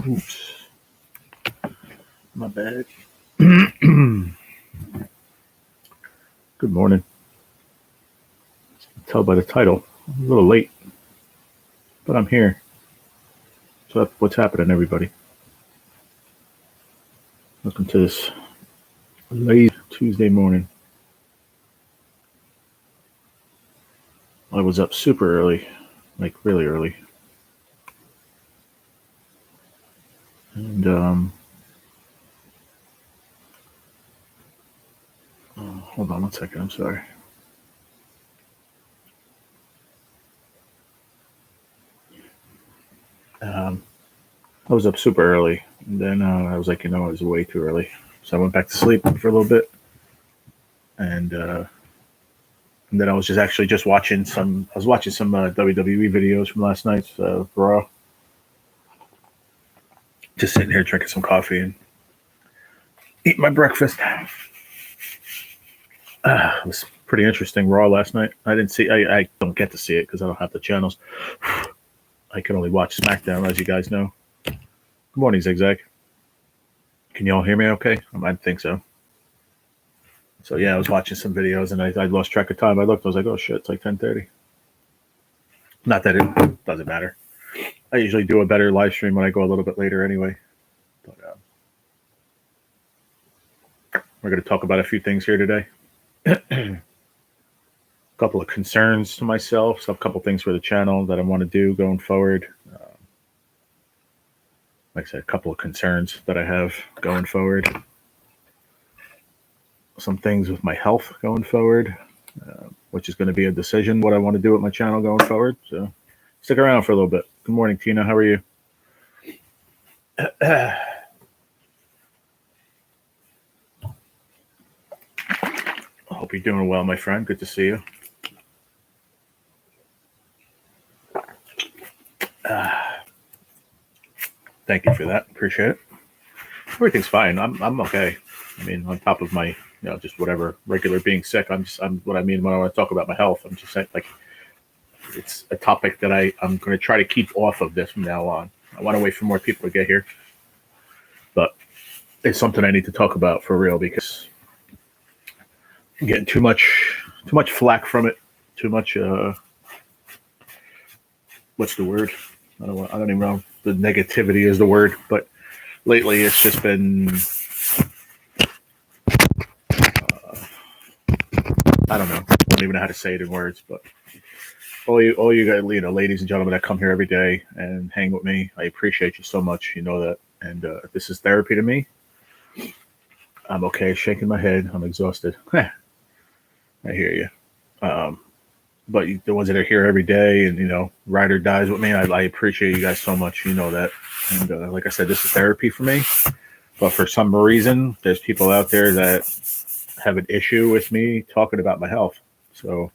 Oops. My bad. Good morning. Tell by the title. I'm a little late, but I'm here. So what's happening, everybody? Welcome to this late Tuesday morning. I was up super early, like really early. And hold on one second, I'm sorry. I was up super early, and then I was like, it was way too early. So I went back to sleep for a little bit, and then I was just watching some. I was watching some WWE videos from last night's Raw. Just sitting here drinking some coffee and eating my breakfast. It was pretty interesting Raw last night. I didn't see. I don't get to see it because I don't have the channels. I can only watch SmackDown, as you guys know. Good morning, Zigzag. Can you all hear me okay? I think so. So, yeah, I was watching some videos, and I lost track of time. I looked, I was like, oh, shit, it's like 10:30. Not that it doesn't matter. I usually do a better live stream when I go a little bit later anyway. But we're going to talk about a few things here today. A couple of concerns to myself, so a couple things for the channel that I want to do going forward. Like I said, a couple of concerns that I have going forward. Some things with my health going forward, which is going to be a decision what I want to do with my channel going forward. So stick around for a little bit. Good morning, Tina. How are you? I hope you're doing well, my friend. Good to see you. Thank you for that. Appreciate it. Everything's fine. I'm okay. I mean, on top of my, just whatever regular being sick. I'm what I mean when I want to talk about my health. I'm just saying, like, it's a topic that I'm going to try to keep off of this from now on. I want to wait for more people to get here, but it's something I need to talk about for real because I'm getting too much flack from it. Too much. What's the word? I don't even know. The negativity is the word, but lately it's just been. I don't know. I don't even know how to say it in words, but all you guys, ladies and gentlemen that come here every day and hang with me, I appreciate you so much. You know that, and this is therapy to me. I'm okay, shaking my head. I'm exhausted. I hear you. But the ones that are here every day and ride or dies with me, I appreciate you guys so much. You know that, and like I said, this is therapy for me. But for some reason, there's people out there that have an issue with me talking about my health. So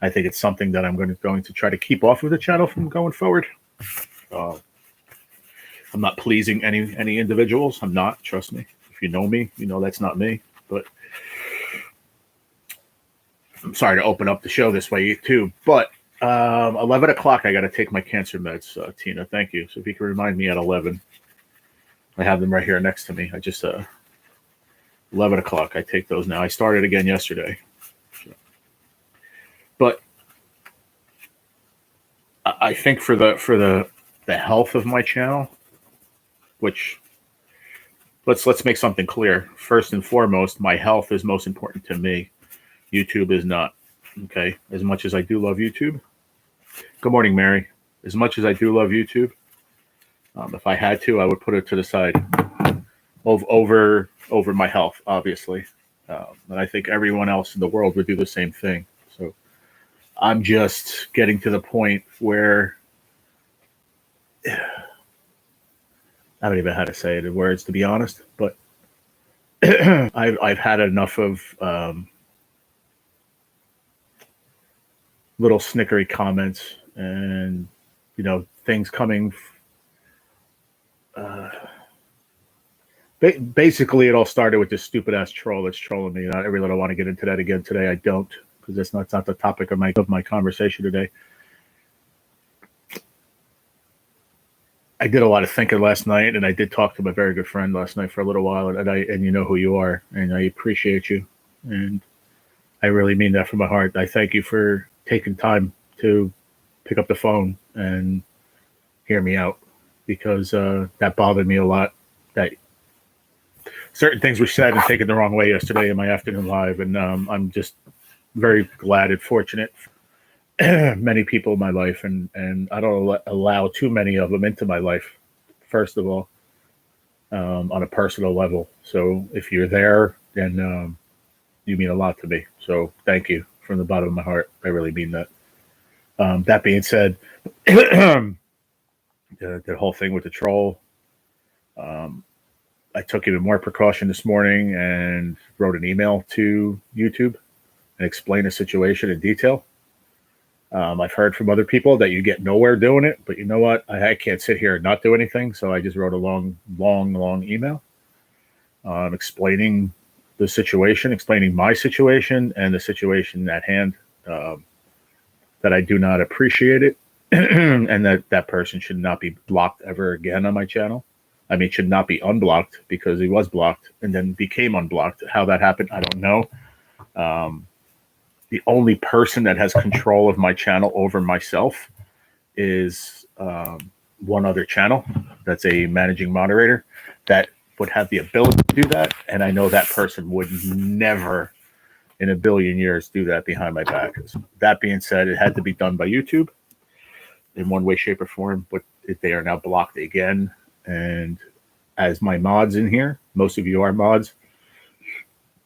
I think it's something that I'm going to try to keep off of the channel from going forward. I'm not pleasing any individuals. I'm not. Trust me. If you know me, you know that's not me. But I'm sorry to open up the show this way too. But 11 o'clock, I got to take my cancer meds, Tina. Thank you. So if you can remind me at 11. I have them right here next to me. I just 11 o'clock. I take those now. I started again yesterday. So. But I think for the health of my channel, which let's make something clear. First and foremost, my health is most important to me. YouTube is not. Okay. As much as I do love YouTube. Good morning, Mary. As much as I do love YouTube, if I had to, I would put it to the side over my health, obviously. And I think everyone else in the world would do the same thing. So I'm just getting to the point where I don't even know how to say it in words, to be honest. But I've had enough of little snickery comments and things coming. Basically, it all started with this stupid ass troll that's trolling me. I really don't want to get into that again today. I don't, because that's not the topic of my conversation today. I did a lot of thinking last night, and I did talk to my very good friend last night for a little while, and you know who you are, and I appreciate you, and I really mean that from my heart. I thank you for taking time to pick up the phone and hear me out, because that bothered me a lot. That certain things were said and taken the wrong way yesterday in my afternoon live, and I'm just very glad and fortunate. Many people in my life, and I don't allow too many of them into my life. First of all, on a personal level. So if you're there, then you mean a lot to me. So thank you from the bottom of my heart. I really mean that. That being said, the whole thing with the troll, I took even more precaution this morning and wrote an email to YouTube and explained the situation in detail. I've heard from other people that you get nowhere doing it, but you know what? I can't sit here and not do anything. So I just wrote a long email explaining the situation, explaining my situation and the situation at hand, that I do not appreciate it, and that person should not be blocked ever again on my channel. I mean, should not be unblocked, because he was blocked and then became unblocked. How that happened, I don't know. The only person that has control of my channel over myself is one other channel that's a managing moderator that would have the ability to do that. And I know that person would never in a billion years do that behind my back. That being said, it had to be done by YouTube in one way, shape, or form, but they are now blocked again. And as my mods in here, most of you are mods.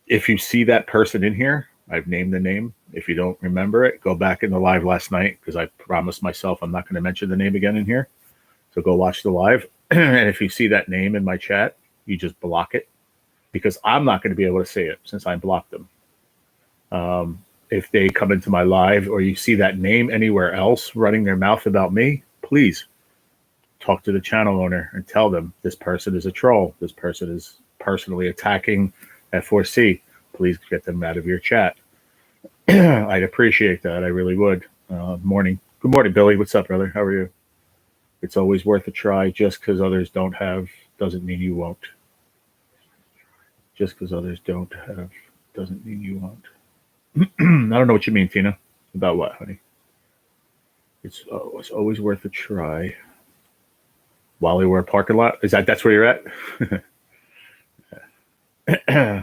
If you see that person in here, I've named the name. If you don't remember it, go back in the live last night, because I promised myself I'm not going to mention the name again in here. So go watch the live. And if you see that name in my chat, you just block it, because I'm not going to be able to see it since I blocked them. If they come into my live or you see that name anywhere else running their mouth about me, please talk to the channel owner and tell them this person is a troll. This person is personally attacking F4C. Please get them out of your chat. I'd appreciate that. I really would. Morning. Good morning, Billy. What's up, brother? How are you? It's always worth a try. Just because others don't have doesn't mean you won't. Just because others don't have doesn't mean you won't. I don't know what you mean, Tina. About what, honey? It's always worth a try. While we were in parking lot? That's where you're at?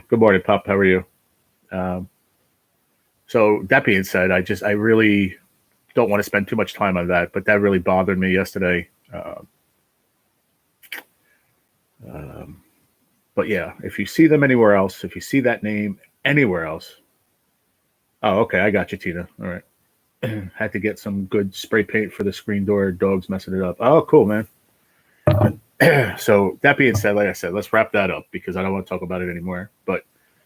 Good morning, Pop. How are you? So that being said, I really don't want to spend too much time on that, but that really bothered me yesterday. But yeah, if you see them anywhere else, if you see that name anywhere else. Oh, okay. I got you, Tina. All right. Had to get some good spray paint for the screen door. Dog's messing it up. Oh, cool, man. So that being said, like I said, let's wrap that up, because I don't want to talk about it anymore. But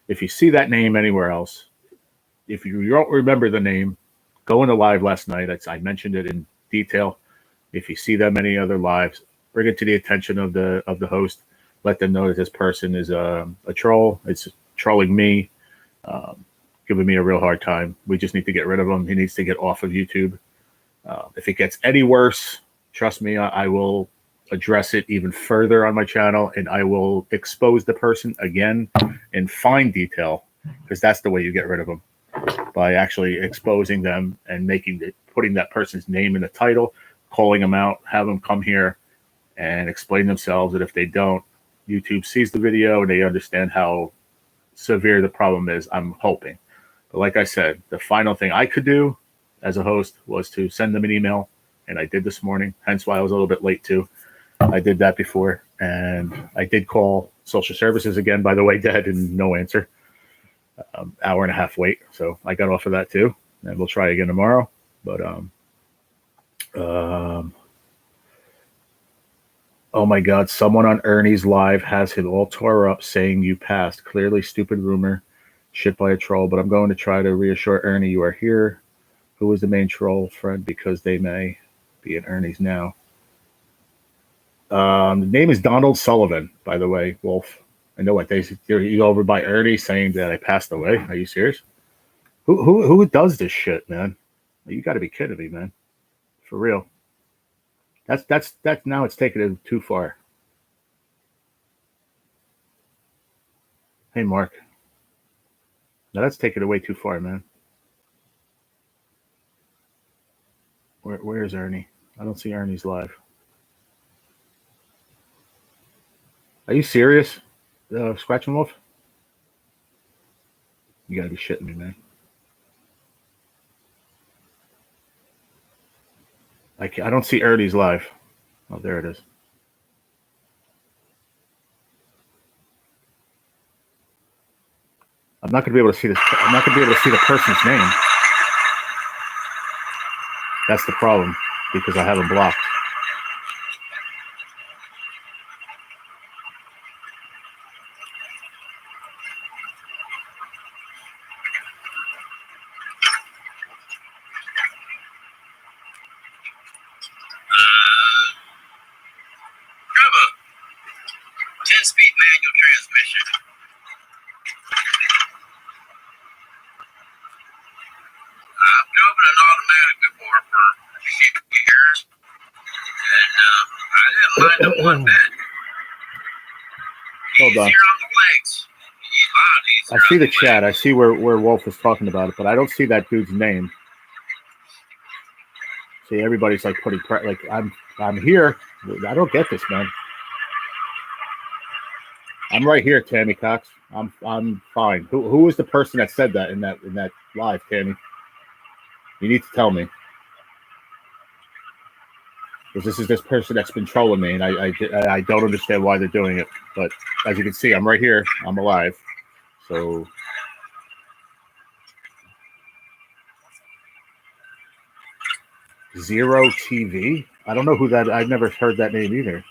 if you see that name anywhere else, if you don't remember the name, go into live last night. I mentioned it in detail. If you see them any other lives, bring it to the attention of the host. Let them know that this person is a troll. It's trolling me, giving me a real hard time. We just need to get rid of him. He needs to get off of YouTube. If it gets any worse, trust me, I will address it even further on my channel, and I will expose the person again in fine detail, because that's the way you get rid of them, by actually exposing them and putting that person's name in the title, calling them out, have them come here and explain themselves. And if they don't, YouTube sees the video and they understand how severe the problem is, I'm hoping. But like I said, the final thing I could do as a host was to send them an email, and I did this morning, hence why I was a little bit late too. I did that before, and I did call social services again, by the way, Dad, and no answer. Hour and a half wait, so I got off of that too, and we'll try again tomorrow. But oh my God, someone on Ernie's live has him all tore up saying you passed. Clearly stupid rumor, shit by a troll. But I'm going to try to reassure Ernie you are here. Who is the main troll friend? Because they may be in Ernie's now. The name is Donald Sullivan, by the way, Wolf. I know what you're over by Ernie saying that I passed away. Are you serious? Who does this shit, man? You got to be kidding me, man. For real. That's now it's taken it too far. Hey, Mark. Now that's taken it way too far, man. Where's Ernie? I don't see Ernie's live. Are you serious? Scratch him off? You gotta be shitting me, man. I don't see Ernie's live. Oh, there it is. I'm not gonna be able to see this. I'm not gonna be able to see the person's name. That's the problem because I have him blocked. Trevor, 10-speed manual transmission. I've driven an automatic before for a few years, and I didn't mind them one bit. Hold on. Easier on the legs. I see the chat. I see where Wolf was talking about it, but I don't see that dude's name. See, everybody's like putting like I'm here. I don't get this, man. I'm right here, Tammy Cox. I'm fine. Who was the person that said that in that live, Tammy? You need to tell me. Because this is this person that's been trolling me, and I don't understand why they're doing it. But as you can see, I'm right here. I'm alive. So Zero TV. I don't know who that. I've never heard that name either.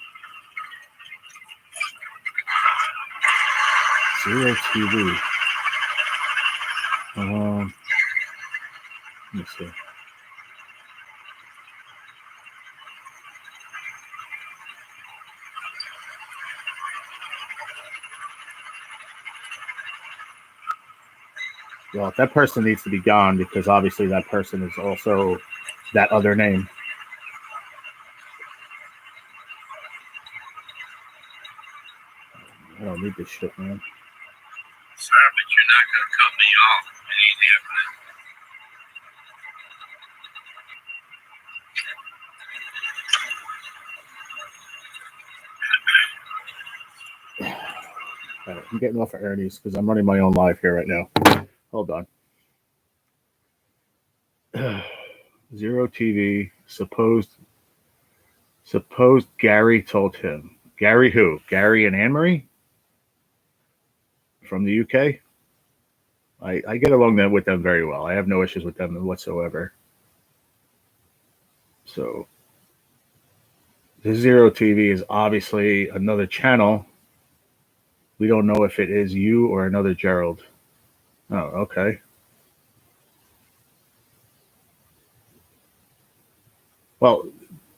Zero TV. Let me see. Well, that person needs to be gone because obviously that person is also that other name. I don't need this shit, man. Sir, but you're not going to cut me off. It ain't happening. All right, I'm getting off of Ernie's because I'm running my own live here right now. Hold on. Zero TV. Supposed Gary told him. Gary who? Gary and Anne-Marie? From the UK? I get along with them very well. I have no issues with them whatsoever. So the Zero TV is obviously another channel. We don't know if it is you or another Gerald. Oh, okay. Well,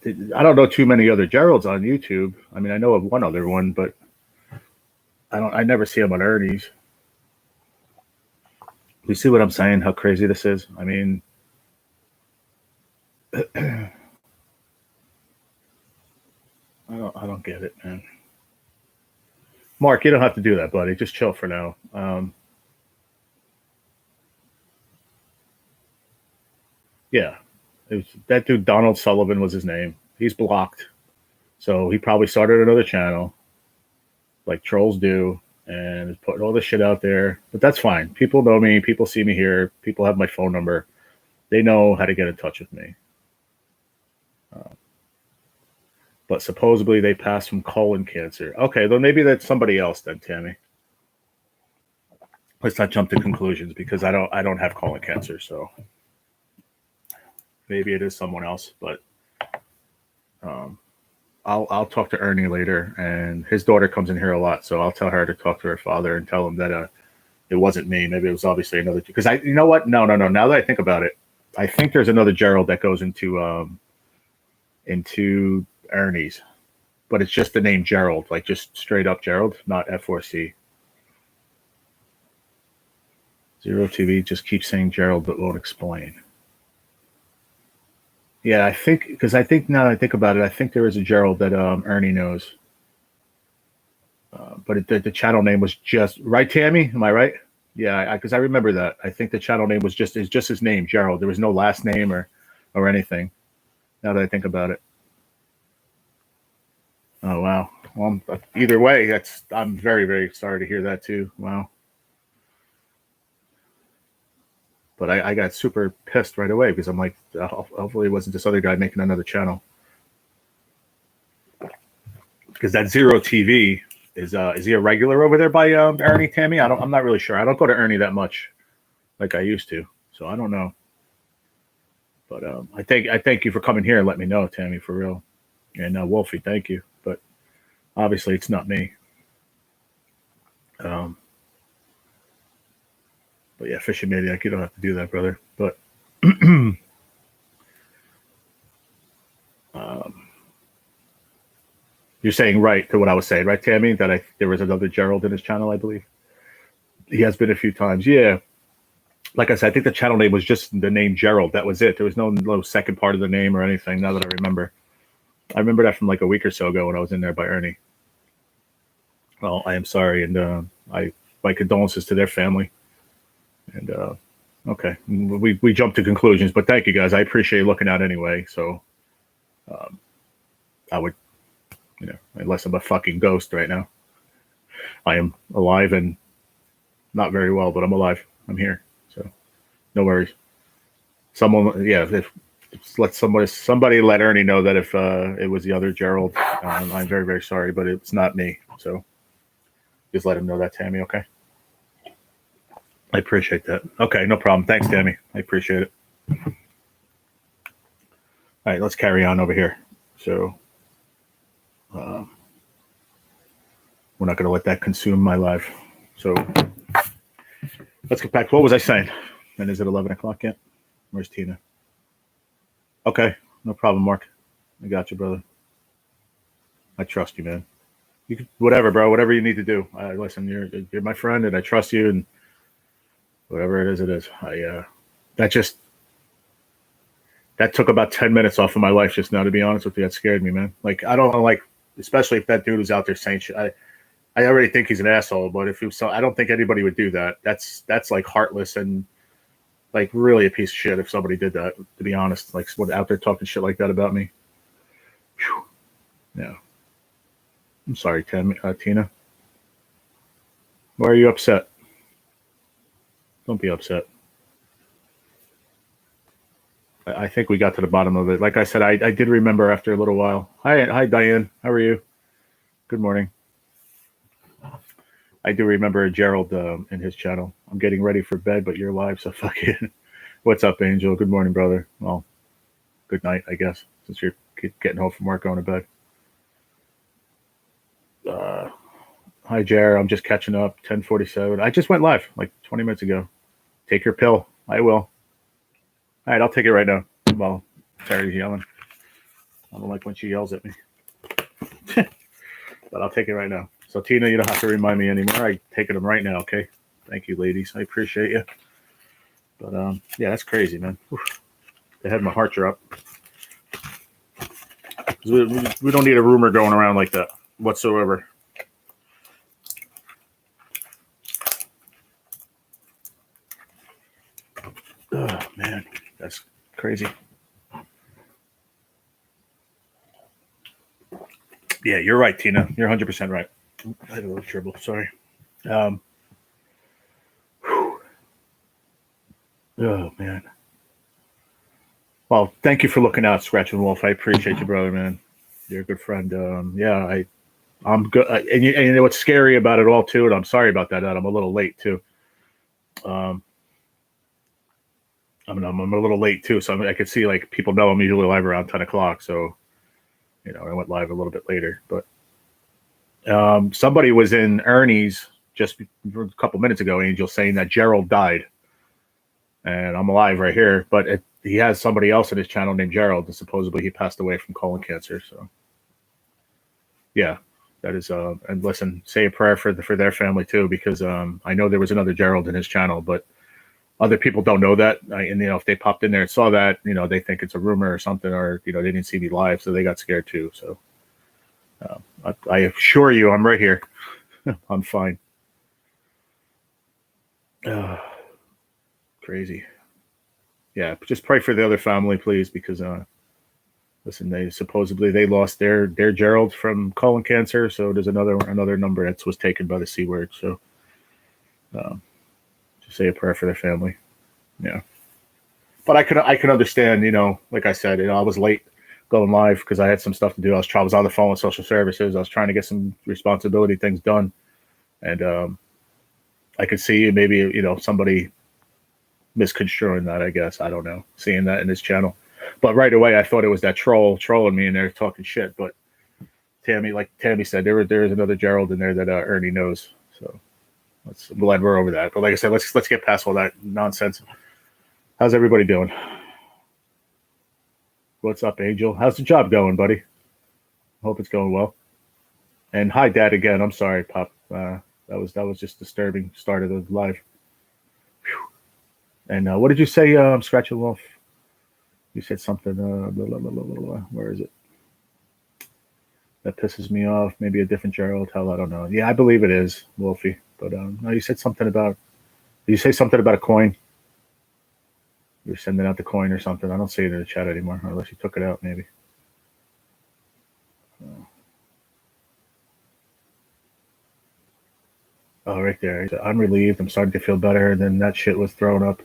I don't know too many other Geralds on YouTube. I mean, I know of one other one, but I never see him on Ernie's. You see what I'm saying? How crazy this is? I mean, I don't get it, man. Mark, you don't have to do that, buddy. Just chill for now. Yeah, that dude Donald Sullivan was his name. He's blocked, so he probably started another channel, like trolls do, and is putting all this shit out there. But that's fine. People know me. People see me here. People have my phone number. They know how to get in touch with me. But supposedly they passed from colon cancer. Okay, then maybe that's somebody else then, Tammy. Let's not jump to conclusions because I don't have colon cancer, so maybe it is someone else. But I'll talk to Ernie later, and his daughter comes in here a lot, so I'll tell her to talk to her father and tell him that it wasn't me. Maybe it was obviously another. Because you know what? No. Now that I think about it, I think there's another Gerald that goes into Ernie's, but it's just the name Gerald, like just straight up Gerald, not F4C. Zero TV just keeps saying Gerald but won't explain. Yeah, I think because I think now that I think about it, I think there is a Gerald that Ernie knows. But the channel name was just right. Tammy, am I right? Yeah, because I remember that. I think the channel name was just his name, Gerald. There was no last name or anything. Now that I think about it. Oh wow. Well, either way, I'm very very sorry to hear that too. Wow. But I got super pissed right away because I'm like, hopefully it wasn't this other guy making another channel. Because that Zero TV is he a regular over there by Ernie, Tammy? I'm not really sure. I don't go to Ernie that much like I used to, so I don't know. But I thank you for coming here and let me know, Tammy, for real. And Wolfie, thank you. But obviously it's not me. Um, but yeah, fishing maniac, you don't have to do that, brother. But um, you're saying right to what I was saying, right, Tammy? That there was another Gerald in his channel, I believe. He has been a few times. Yeah. Like I said, I think the channel name was just the name Gerald. That was it. There was no second part of the name or anything. Now that I remember that from like a week or so ago when I was in there by Ernie. Well, I am sorry, and my condolences to their family. And okay, we jumped to conclusions, but thank you guys. I appreciate looking out anyway. So um, I would, unless I'm a fucking ghost right now, I am alive and not very well, but I'm alive. I'm here, so no worries. Someone, yeah, if let somebody let Ernie know that if it was the other Gerald, I'm very very sorry, but it's not me. So just let him know that, Tammy. Okay. I appreciate that. Okay, no problem. Thanks, Tammy. I appreciate it. All right, let's carry on over here. So we're not going to let that consume my life. So let's get back. What was I saying? And is it 11 o'clock yet? Where's Tina? Okay, no problem, Mark. I got you, brother. I trust you, man. You can, whatever, bro. Whatever you need to do. Listen, you're my friend, and I trust you, and whatever it is, it is. That took about 10 minutes off of my life just now, to be honest with you. That scared me, man. Like, I don't like, especially if that dude was out there saying shit. I already think he's an asshole, but if he was, so I don't think anybody would do that. That's like heartless and like really a piece of shit if somebody did that, to be honest. Like, someone out there talking shit like that about me. Whew. Yeah. I'm sorry, Tina. Why are you upset? Don't be upset. I think we got to the bottom of it. Like I said, I did remember after a little while. Hi, Diane. How are you? Good morning. I do remember Gerald in his channel. I'm getting ready for bed, but you're live, so fuck it. What's up, Angel? Good morning, brother. Well, good night, I guess, since you're getting home from work, going to bed. Hi, Jer. I'm just catching up. 10:47. I just went live like 20 minutes ago. Take your pill. I will. All right, I'll take it right now. Well, Terry's yelling. I don't like when she yells at me. But I'll take it right now. So, Tina, you don't have to remind me anymore. I'm taking them right now, okay? Thank you, ladies. I appreciate you. But, yeah, that's crazy, man. Oof. They had my heart drop. We don't need a rumor going around like that whatsoever. Oh, man, that's crazy. Yeah, you're right, Tina. You're 100% right. I had a little trouble. Sorry. Oh, man. Well, thank you for looking out, Scratching Wolf. I appreciate you, brother, man. You're a good friend. Yeah, I'm good. And you know what's scary about it all, too, and I'm sorry about that, I'm a little late, too. I'm a little late, too, so I could see, like, people know I'm usually live around 10 o'clock, so, I went live a little bit later. But somebody was in Ernie's just a couple minutes ago, Angel, saying that Gerald died. And I'm alive right here, but he has somebody else in his channel named Gerald, and supposedly he passed away from colon cancer. So, yeah, that is. And listen, say a prayer for their family too, because I know there was another Gerald in his channel, but other people don't know that, and if they popped in there and saw that, they think it's a rumor or something, or they didn't see me live, so they got scared too. So I assure you, I'm right here. I'm fine. Crazy. Yeah, just pray for the other family, please, because listen, they lost their Gerald from colon cancer, so there's another number that was taken by the C word. So just say a prayer for their family. Yeah, but I can understand. Like I said, I was late going live because I had some stuff to do. I was on the phone with social services. I was trying to get some responsibility things done, and I could see maybe somebody misconstruing that. I guess I don't know, seeing that in this channel. But right away, I thought it was that trolling me in there talking shit. But like Tammy said, there is another Gerald in there that Ernie knows. So I'm glad we're over that. But like I said, let's get past all that nonsense. How's everybody doing? What's up, Angel? How's the job going, buddy? Hope it's going well. And hi, Dad, again. I'm sorry, Pop. That was just disturbing start of the live. Whew. And what did you say? I'm scratching off. You said something. Blah, blah, blah, blah, blah. Where is it? That pisses me off. Maybe a different Gerald. Hell, I don't know. Yeah, I believe it is Wolfie. But no, you said something about. Did you say something about a coin? You're sending out the coin or something. I don't see it in the chat anymore, unless you took it out, maybe. Oh, right there. I'm relieved. I'm starting to feel better. And then that shit was thrown up.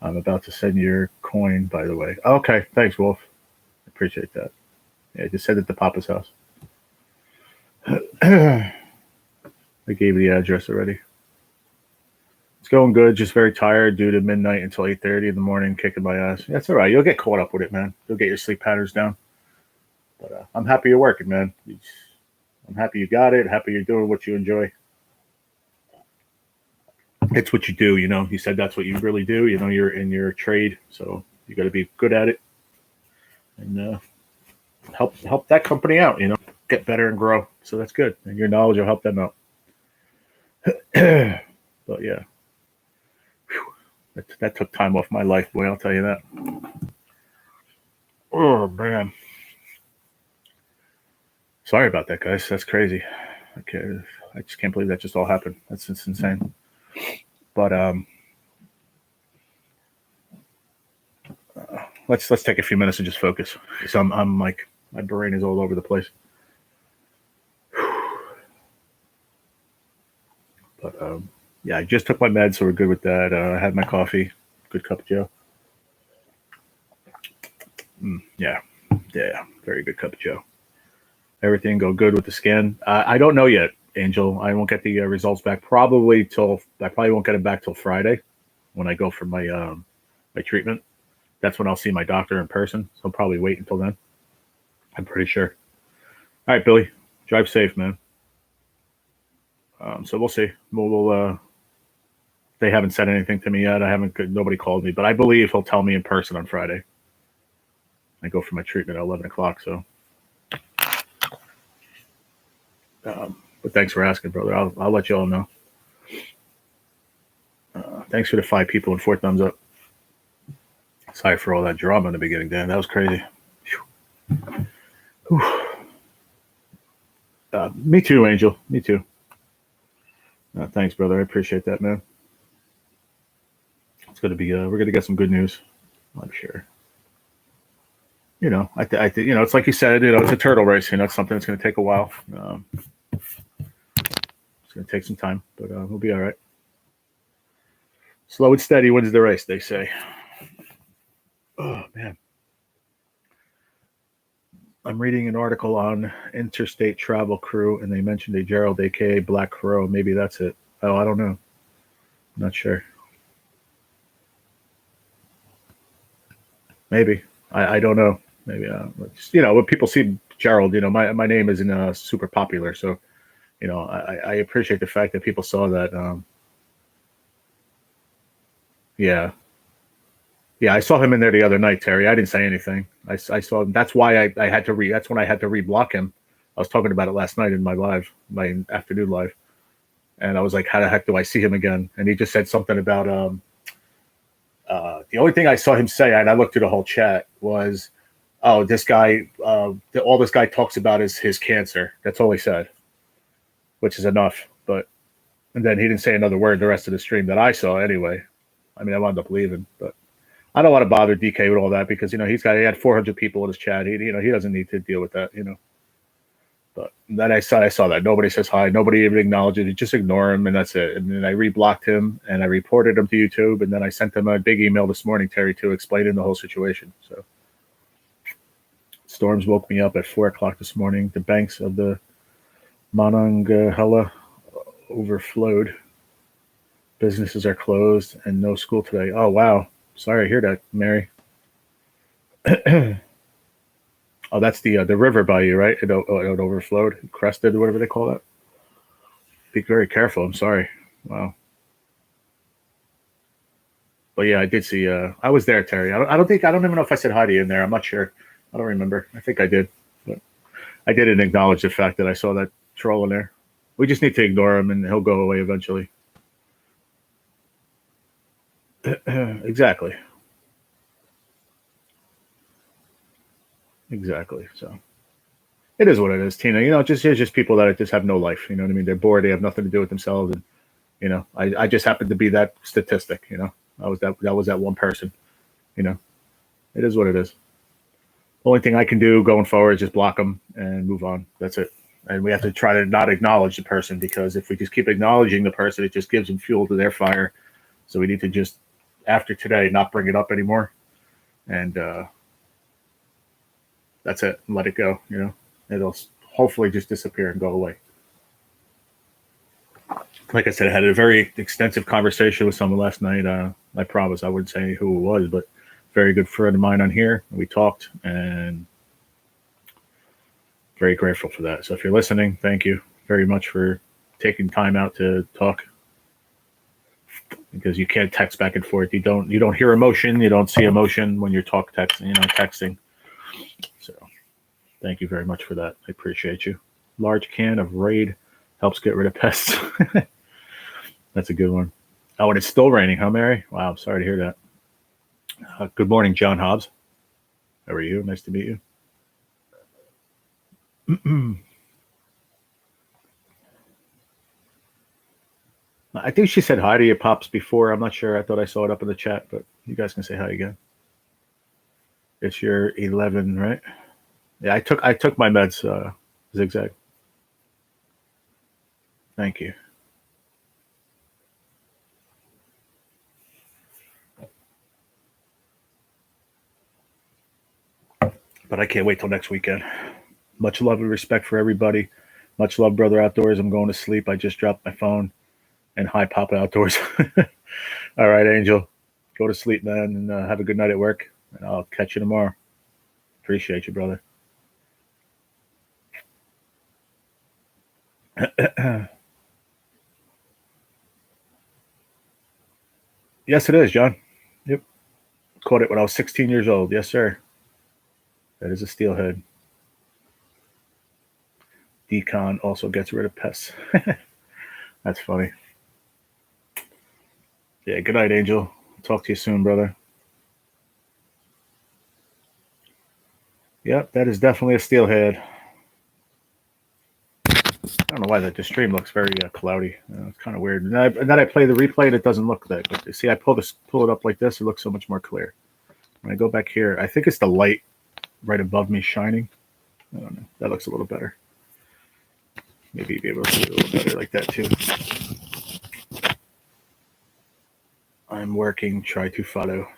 I'm about to send your coin, by the way. Okay, thanks, Wolf. I appreciate that. Yeah, just send it to Papa's house. I gave you the address already. It's going good. Just very tired due to midnight until 8:30 in the morning, kicking my ass. That's all right. You'll get caught up with it, man. You'll get your sleep patterns down. But I'm happy you're working, man. I'm happy you got it. Happy you're doing what you enjoy. It's what you do, You said that's what you really do. You're in your trade, so you got to be good at it and help that company out. Get better and grow. So that's good, and your knowledge will help them out. But yeah, that took time off my life, boy. I'll tell you that. Oh man, sorry about that, guys. That's crazy. Okay, I just can't believe that just all happened. That's just insane. But let's take a few minutes and just focus, because I'm like, my brain is all over the place. But yeah, I just took my meds, so we're good with that. I had my coffee, good cup of Joe. Yeah, very good cup of Joe. Everything go good with the scan. I don't know yet, Angel. I won't get the results back I probably won't get it back till Friday when I go for my my treatment. That's when I'll see my doctor in person. So I'll probably wait until then. I'm pretty sure. All right, Billy, drive safe, man. So we'll see. We'll they haven't said anything to me yet. Nobody called me, but I believe he'll tell me in person on Friday. I go for my treatment at 11 o'clock. So, but thanks for asking, brother. I'll let you all know. Thanks for the 5 people and 4 thumbs up. Sorry for all that drama in the beginning, Dan. That was crazy. Me too, Angel. Me too. Thanks, brother. I appreciate that, man. It's going to be. We're going to get some good news, I'm sure. I think it's like you said. It's a turtle race. It's something that's going to take a while. It's going to take some time, but we'll be all right. Slow and steady wins the race, they say. Oh man. I'm reading an article on interstate travel crew, and they mentioned a Gerald, aka Black Crow. Maybe that's it. Oh, I don't know. I'm not sure. Maybe. I don't know. Maybe. When people see Gerald, my name isn't super popular, so I appreciate the fact that people saw that. Yeah. Yeah, I saw him in there the other night, Terry. I didn't say anything. I saw him. That's why I had to that's when I had to reblock him. I was talking about it last night in my afternoon live. And I was like, how the heck do I see him again? And he just said something about The only thing I saw him say, and I looked through the whole chat, was, "Oh, this guy, all this guy talks about is his cancer." That's all he said, which is enough. But and then he didn't say another word the rest of the stream that I saw. Anyway, I mean, I wound up leaving, but I don't want to bother DK with all that because he had 400 people in his chat. He doesn't need to deal with that. But then I saw that nobody says hi, nobody even acknowledges it. Just ignore him, and that's it. And then I reblocked him, and I reported him to YouTube, and then I sent him a big email this morning, Terry, to explaining the whole situation. So storms woke me up at 4 o'clock this morning. The banks of the Monongahela overflowed. Businesses are closed, and no school today. Oh wow, sorry to hear that, Mary. Oh, that's the river by you, right? It overflowed, crested, whatever they call that. Be very careful. I'm sorry. Wow. But yeah, I did see. I was there, Terry. I don't even know if I said hi to you in there. I'm not sure. I don't remember. I think I did, but I didn't acknowledge the fact that I saw that troll in there. We just need to ignore him, and he'll go away eventually. Exactly. So it is what it is, Tina. It's just people that just have no life. You know what I mean? They're bored. They have nothing to do with themselves, and I just happen to be that statistic. I was that one person. It is what it is. The only thing I can do going forward is just block them and move on. That's it. And we have to try to not acknowledge the person, because if we just keep acknowledging the person, it just gives them fuel to their fire. So we need to just, after today, not bring it up anymore. And that's it. Let it go. It'll hopefully just disappear and go away. Like I said, I had a very extensive conversation with someone last night. I promise I wouldn't say who it was, but very good friend of mine on here. We talked, and very grateful for that. So if you're listening, thank you very much for taking time out to talk, because you can't text back and forth. You don't hear emotion. You don't see emotion when you're texting. So thank you very much for that. I appreciate you. Large can of Raid helps get rid of pests. That's a good one. Oh, and it's still raining, huh, Mary? Wow, I'm sorry to hear that. Good morning, John Hobbs. How are you? Nice to meet you. I think she said hi to you, Pops, before. I'm not sure. I thought I saw it up in the chat, but you guys can say hi again. It's your 11, right? Yeah, I took my meds, Zigzag. Thank you. But I can't wait till next weekend. Much love and respect for everybody. Much love, Brother Outdoors. I'm going to sleep. I just dropped my phone. And hi, Papa Outdoors. All right, Angel. Go to sleep, man, and have a good night at work. And I'll catch you tomorrow. Appreciate you, brother. Yes, it is, John. Yep. Caught it when I was 16 years old. Yes, sir. That is a steelhead. Decon also gets rid of pests. That's funny. Yeah, good night, Angel. Talk to you soon, brother. Yep, that is definitely a steelhead. I don't know why the stream looks very cloudy. It's kind of weird. And then I play the replay, and it doesn't look that good. See, I pull it up like this, it looks so much more clear. When I go back here, I think it's the light right above me shining. I don't know. That looks a little better. Maybe you'd be able to see it a little better like that too. I'm working. Try to follow.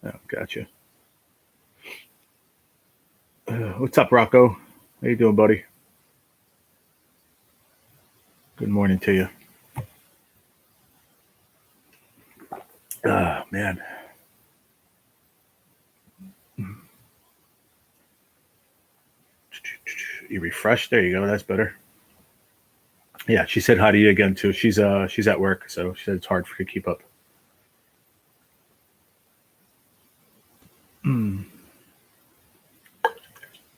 Oh, gotcha. What's up, Rocco? How you doing, buddy? Good morning to you. Oh, man. You refresh. There you go. That's better. Yeah, she said hi to you again too. She's at work, so she said it's hard for her to keep up.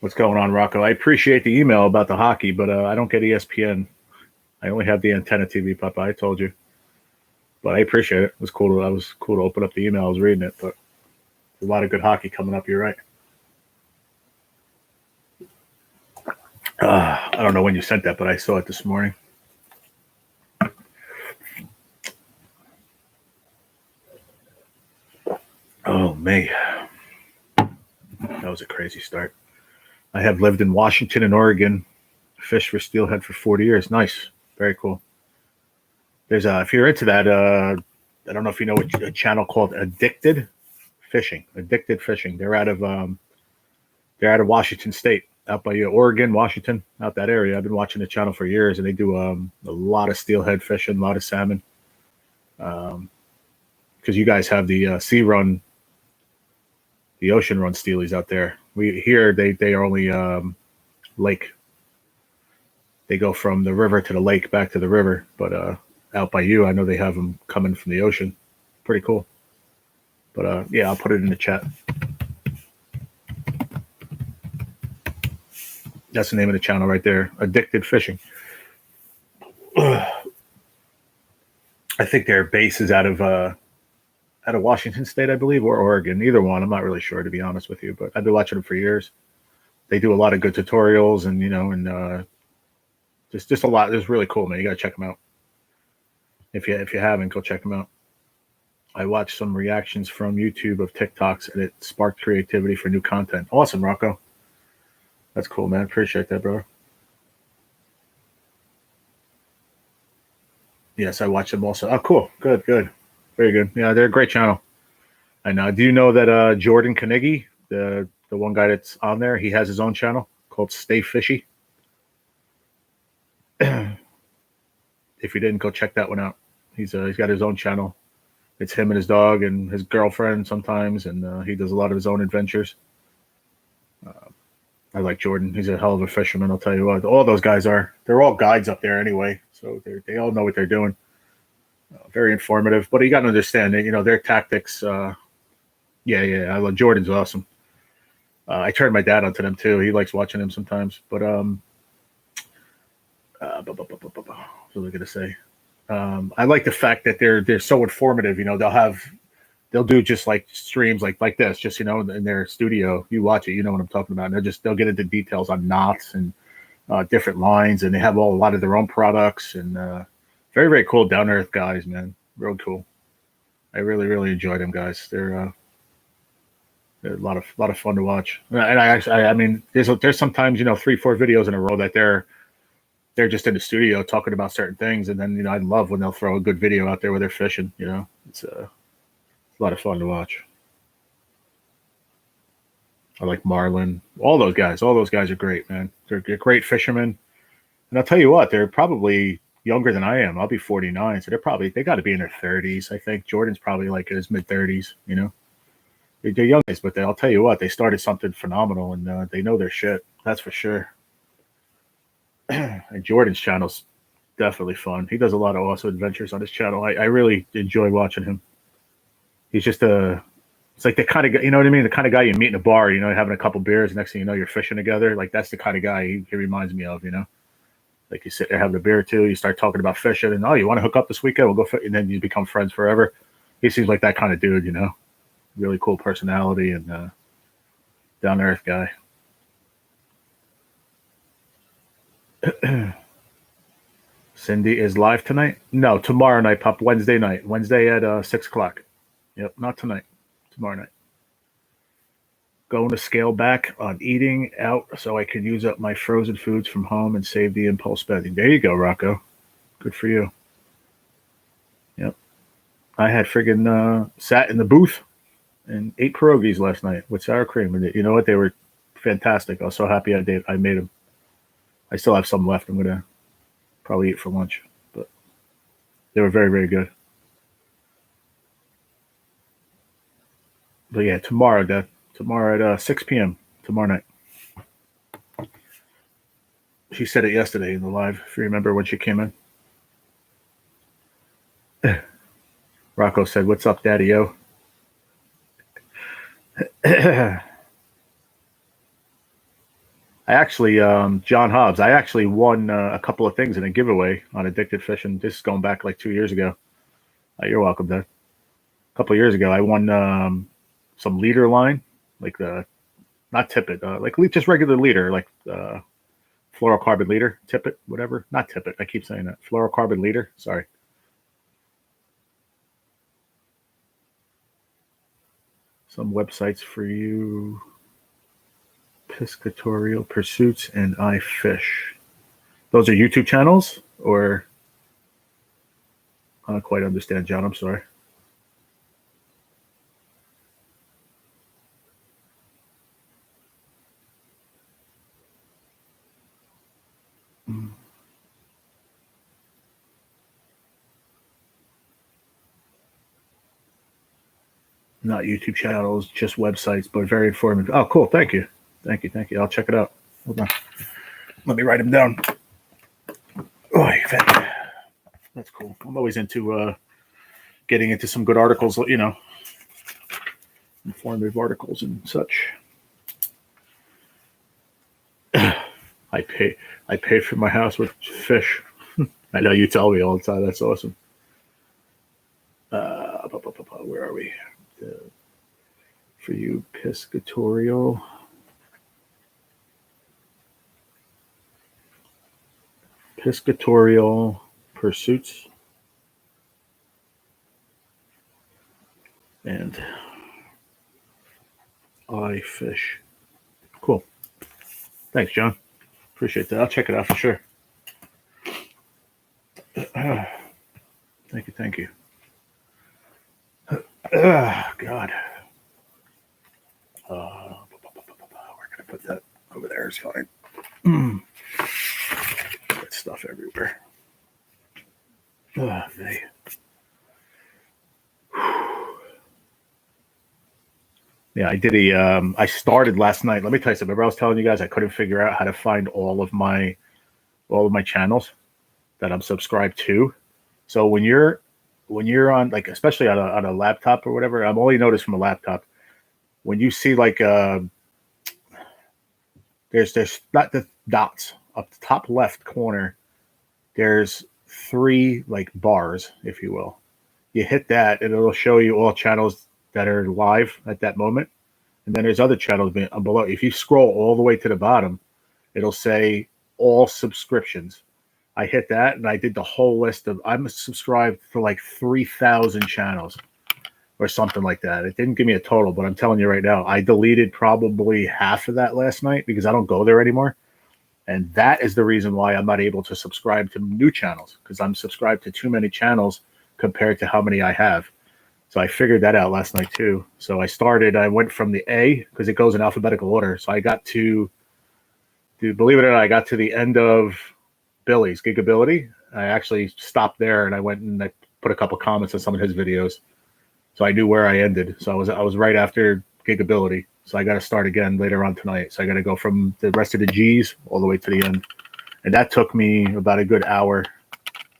What's going on, Rocco? I appreciate the email about the hockey, but I don't get ESPN. I only have the antenna TV, Papa. I told you. But I appreciate it. It was cool. I was cool to open up the email. I was reading it, but a lot of good hockey coming up. You're right. I don't know when you sent that, but I saw it this morning. Oh, me. That was a crazy start. I have lived in Washington and Oregon, fished for steelhead for 40 years. Nice. Very cool. There's if you're into that, I don't know if you know a channel called Addicted Fishing. Addicted Fishing. They're out of Washington State, out by Oregon, Washington, out that area. I've been watching the channel for years, and they do a lot of steelhead fishing, a lot of salmon. Because you guys have the sea run, the ocean run steelies out there. We here they are only lake. They go from the river to the lake, back to the river. But out by you, I know they have them coming from the ocean. Pretty cool. But yeah, I'll put it in the chat. That's the name of the channel right there. Addicted Fishing. I think their base is out of Washington State, I believe, or Oregon. Either one. I'm not really sure, to be honest with you. But I've been watching them for years. They do a lot of good tutorials, and just a lot. It's really cool, man. You gotta check them out. If you haven't, go check them out. I watched some reactions from YouTube of TikToks, and it sparked creativity for new content. Awesome, Rocco. That's cool, man. Appreciate that, brother. Yes, I watch them also. Oh, cool. Good. Very good. Yeah, they're a great channel. I know. Do you know that Jordan Carnegie, the one guy that's on there, he has his own channel called Stay Fishy? If you didn't, go check that one out. He's got his own channel. It's him and his dog and his girlfriend sometimes, and he does a lot of his own adventures. I like Jordan. He's a hell of a fisherman. I'll tell you what. All those guys are. They're all guides up there anyway, so they all know what they're doing. Very informative, but you got to understand that their tactics. Yeah. I love Jordan's awesome. I turned my dad onto them too. He likes watching them sometimes. But what was I gonna say? I like the fact that they're so informative. They'll do just like streams like this, just in their studio. You watch it, you know what I'm talking about. And they'll get into details on knots and different lines, and they have a lot of their own products, and very, very cool, down to earth guys, man. Real cool. I really, really enjoy them guys. They're a lot of fun to watch. And I mean, there's sometimes 3-4 videos in a row that they're just in the studio talking about certain things, and then I love when they'll throw a good video out there where they're fishing. It's a lot of fun to watch. I like Marlin. All those guys are great, man. They're great fishermen. And I'll tell you what, they're probably younger than I am. I'll be 49, so they got to be in their 30s. I think Jordan's probably like in his mid 30s. They're young guys, but I'll tell you what, they started something phenomenal, and they know their shit. That's for sure. And Jordan's channel's definitely fun. He does a lot of awesome adventures on his channel. I really enjoy watching him. He's just it's like the kind of guy, you know what I mean? The kind of guy you meet in a bar, having a couple beers. Next thing you know, you're fishing together. Like, that's the kind of guy he reminds me of, Like, you sit there having a beer or two, you start talking about fishing, and, oh, you want to hook up this weekend? We'll go fish. And then you become friends forever. He seems like that kind of dude, Really cool personality and down to earth guy. Cindy is live tonight? No, tomorrow night, Pop. Wednesday night. Wednesday at 6 o'clock. Yep, not tonight. Tomorrow night. Going to scale back on eating out so I can use up my frozen foods from home and save the impulse spending. There you go, Rocco. Good for you. Yep. I had friggin' sat in the booth and ate pierogies last night with sour cream. And you know what? They were fantastic. I was so happy I made them. I still have some left. I'm going to probably eat for lunch. But they were very, very good. But yeah, tomorrow, Dad. Tomorrow at 6 p.m. Tomorrow night. She said it yesterday in the live, if you remember when she came in. Rocco said, "What's up, Daddy-O?" I actually, John Hobbs, I actually won a couple of things in a giveaway on Addicted Fishing. This is going back like 2 years ago. You're welcome, Dad. A couple of years ago, I won some leader line, like the not tippet, like just regular leader, like fluorocarbon leader, tippet, whatever. Not tippet. I keep saying that. Fluorocarbon leader. Sorry. Some websites for you. Piscatorial Pursuits and I Fish. Those are YouTube channels, or I don't quite understand, John. I'm sorry. Not YouTube channels, just websites, but very informative. Oh, cool. Thank you. Thank you. Thank you. I'll check it out. Hold on. Let me write them down. Oh, that's cool. I'm always into getting into some good articles, you know, informative articles and such. I pay for my house with fish. I know you tell me all the time. That's awesome. Where are we? For you, Piscatorial. Piscatorial Pursuits. And I Fish. Cool. Thanks, John. Appreciate that. I'll check it out for sure. Thank you. Thank you. God. Where can I put that? Over there is fine. Got stuff everywhere. They. Yeah, I did I started last night. Let me tell you something. Remember I was telling you guys I couldn't figure out how to find all of my channels that I'm subscribed to. So when you're on, like, especially on a laptop or whatever, I'm only noticed from a laptop, when you see like there's not the dots up the top left corner, there's 3 like bars, if you will. You hit that and it'll show you all channels that are live at that moment. And then there's other channels below. If you scroll all the way to the bottom, it'll say all subscriptions. I hit that and I did the whole list of, I'm subscribed for like 3,000 channels or something like that. It didn't give me a total, but I'm telling you right now, I deleted probably half of that last night because I don't go there anymore. And that is the reason why I'm not able to subscribe to new channels, because I'm subscribed to too many channels compared to how many I have. So I figured that out last night too. So I went from the A, because it goes in alphabetical order. So I got to believe it or not, I got to the end of Billy's Gigability. I actually stopped there and I went and I put a couple comments on some of his videos. So I knew where I ended. So I was right after Gigability. So I got to start again later on tonight. So I got to go from the rest of the G's all the way to the end. And that took me about a good hour,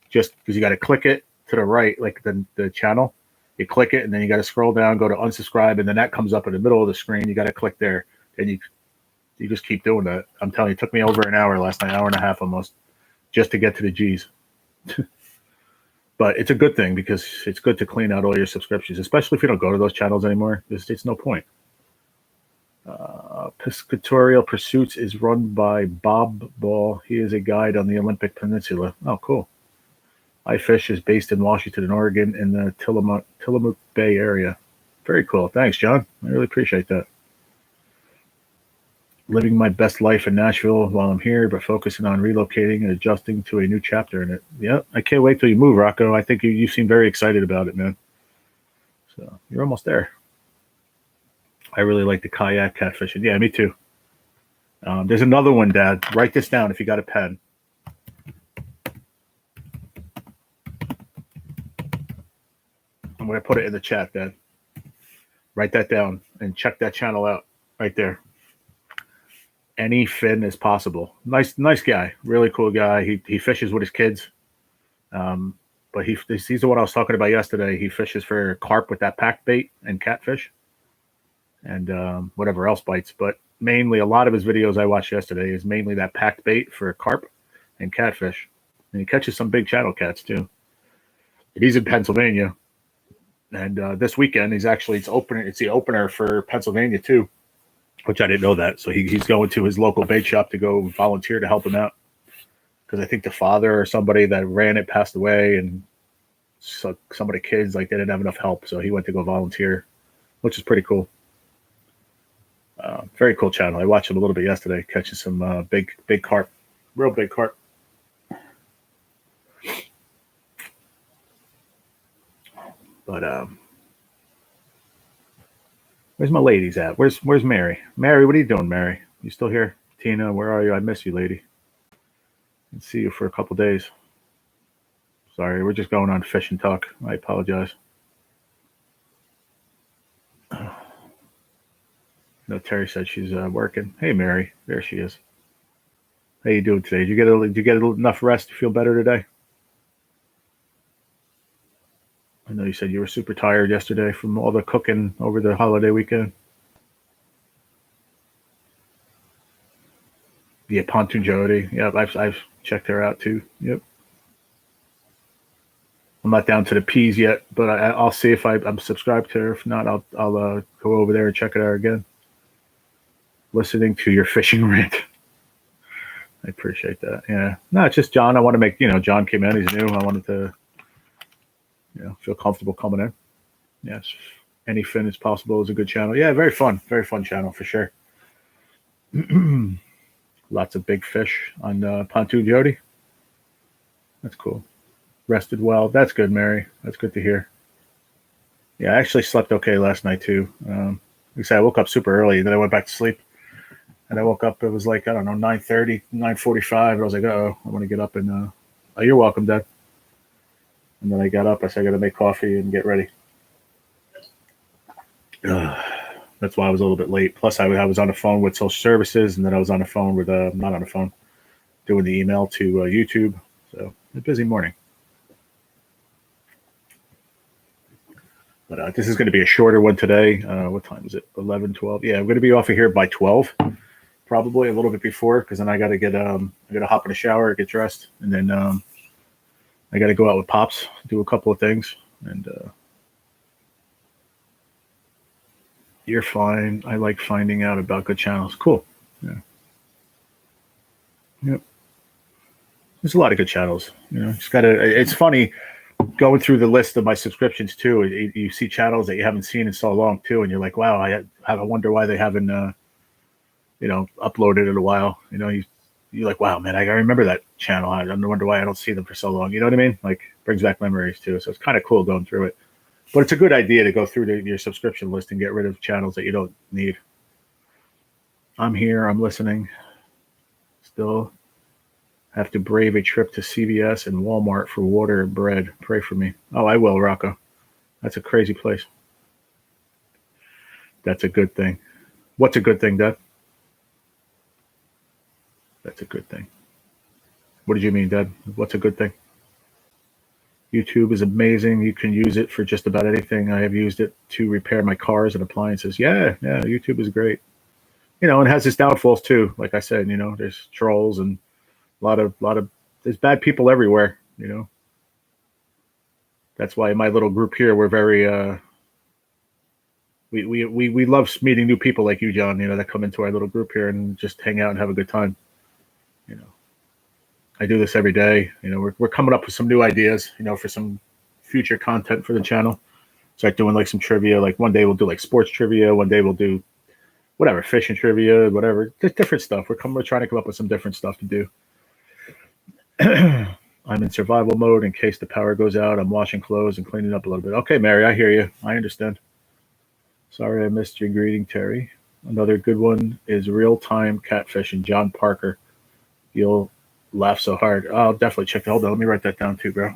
just because you got to click it to the right, like the channel. You click it and then you got to scroll down, go to unsubscribe, and then that comes up in the middle of the screen. You got to click there, and you just keep doing that. I'm telling you, it took me over an hour last night, hour and a half almost, just to get to the G's. But it's a good thing, because it's good to clean out all your subscriptions, especially if you don't go to those channels anymore. It's no point. Piscatorial Pursuits is run by Bob Ball. He is a guide on the Olympic Peninsula. Oh, cool. iFish is based in Washington, Oregon, in the Tillamook Bay area. Very cool. Thanks, John. I really appreciate that. Living my best life in Nashville while I'm here, but focusing on relocating and adjusting to a new chapter in it. Yeah, I can't wait till you move, Rocco. I think you seem very excited about it, man. So you're almost there. I really like the kayak catfishing. Yeah, me too. There's another one, Dad. Write this down if you got a pen. I'm going to put it in the chat, Dad. Write that down and check that channel out right there. Any fin is possible. Nice guy. Really cool guy. He fishes with his kids. But he's the one I was talking about yesterday. He fishes for carp with that packed bait and catfish and whatever else bites. But mainly, a lot of his videos I watched yesterday is mainly that packed bait for carp and catfish. And he catches some big channel cats too. He's in Pennsylvania. And this weekend, it's the opener for Pennsylvania too, which I didn't know that. So he's going to his local bait shop to go volunteer to help him out because I think the father or somebody that ran it passed away, and so some of the kids like they didn't have enough help, so he went to go volunteer, which is pretty cool. Very cool channel. I watched him a little bit yesterday, catching some big carp, real big carp. But where's my ladies at? Where's Mary? Mary, what are you doing, Mary? You still here? Tina, where are you? I miss you, lady. Didn't see you for a couple days. Sorry, we're just going on fishing talk. I apologize. No, Terry said she's working. Hey, Mary, there she is. How you doing today? Did you get enough rest to feel better today? I know you said you were super tired yesterday from all the cooking over the holiday weekend. Yeah, Pontoon Jody. Yep, I've checked her out too. Yep. I'm not down to the P's yet, but I'll see if I'm subscribed to her. If not, I'll go over there and check it out again. Listening to your fishing rant. I appreciate that. Yeah. No, it's just John. I want to make, John came in. He's new. I wanted to, feel comfortable coming in. Yes. Any fin is possible is a good channel. Yeah, very fun. Very fun channel for sure. Lots of big fish on Pontoon Jody. That's cool. Rested well. That's good, Mary. That's good to hear. Yeah, I actually slept okay last night too. Like I said, I woke up super early, and then I went back to sleep. And I woke up, it was like, I don't know, 9:30, 9:45. And I was like, I want to get up and, oh, you're welcome, Dad. And then I got up. I said, I got to make coffee and get ready. That's why I was a little bit late. Plus, I was on the phone with social services, and then I was on the phone with, not on the phone, doing the email to YouTube. So, a busy morning. But this is going to be a shorter one today. What time is it? 11, 12? Yeah, I'm going to be off of here by 12. Probably a little bit before, because then I got to hop in the shower, get dressed, and then I got to go out with Pops, do a couple of things, and you're fine. I like finding out about good channels. Cool. Yeah. Yep. There's a lot of good channels. Just gotta. It's funny going through the list of my subscriptions too. You see channels that you haven't seen in so long too, and you're like, wow, I wonder why they haven't. Uploaded in a while. You're like, wow, man, I remember that channel. I wonder why I don't see them for so long. You know what I mean? Like, brings back memories too. So it's kind of cool going through it. But it's a good idea to go through your subscription list and get rid of channels that you don't need. I'm here. I'm listening. Still have to brave a trip to CVS and Walmart for water and bread. Pray for me. Oh, I will, Rocco. That's a crazy place. That's a good thing. What's a good thing, Dad? That's a good thing. What did you mean, Dad? What's a good thing? YouTube is amazing. You can use it for just about anything. I have used it to repair my cars and appliances. Yeah, YouTube is great. It has its downfalls too. Like I said, there's trolls and a lot of there's bad people everywhere. That's why in my little group here, we're very we love meeting new people like you, John. That come into our little group here and just hang out and have a good time. I do this every day. We're coming up with some new ideas, for some future content for the channel. Start doing like some trivia. Like one day we'll do like sports trivia. One day we'll do whatever, fishing trivia, whatever, just different stuff. We're trying to come up with some different stuff to do. I'm in survival mode in case the power goes out. I'm washing clothes and cleaning up a little bit. Okay, Mary, I hear you. I understand. Sorry I missed your greeting, Terry. Another good one is real-time catfishing, John Parker. You'll laugh so hard. I'll definitely check that. Hold on, let me write that down too, bro.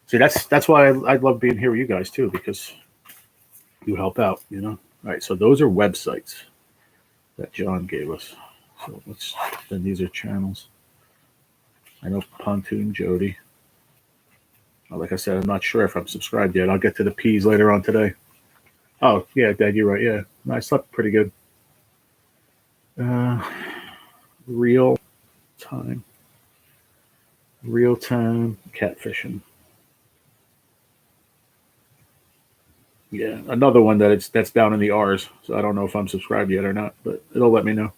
See, that's why I love being here with you guys too, because you help out, All right, so those are websites that John gave us. So then these are channels. I know Pontoon Jody. Like I said, I'm not sure if I'm subscribed yet. I'll get to the P's later on today. Oh, yeah, Dad, you're right. Yeah, I slept pretty good. Real time catfishing. Yeah, another one that's down in the R's. So I don't know if I'm subscribed yet or not, but it'll let me know.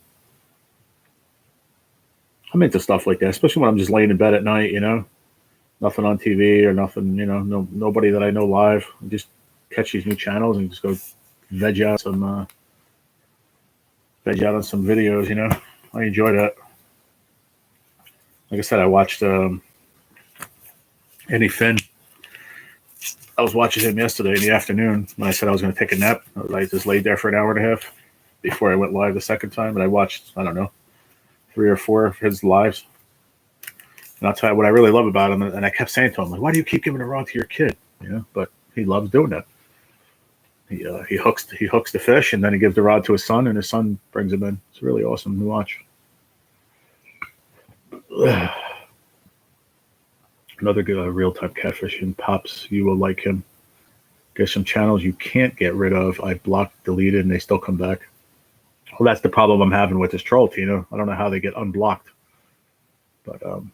I'm into stuff like that, especially when I'm just laying in bed at night. Nothing on TV or nothing. Nobody that I know live. I just catch these new channels and just go veg out some veg out on some videos. I enjoy that. Like I said, I watched Andy Finn. I was watching him yesterday in the afternoon when I said I was going to take a nap. I just laid there for an hour and a half before I went live the second time, and I watched, I don't know, 3 or 4 of his lives. And I'll tell you what I really love about him, and I kept saying to him, like, why do you keep giving it wrong to your kid? But he loves doing that. He hooks the fish, and then he gives the rod to his son, and his son brings him in. It's really awesome to watch. Another good real-time catfishing. Pops, you will like him. There's some channels you can't get rid of. I blocked, deleted, and they still come back. Well, that's the problem I'm having with this troll, Tina. I don't know how they get unblocked. But I'm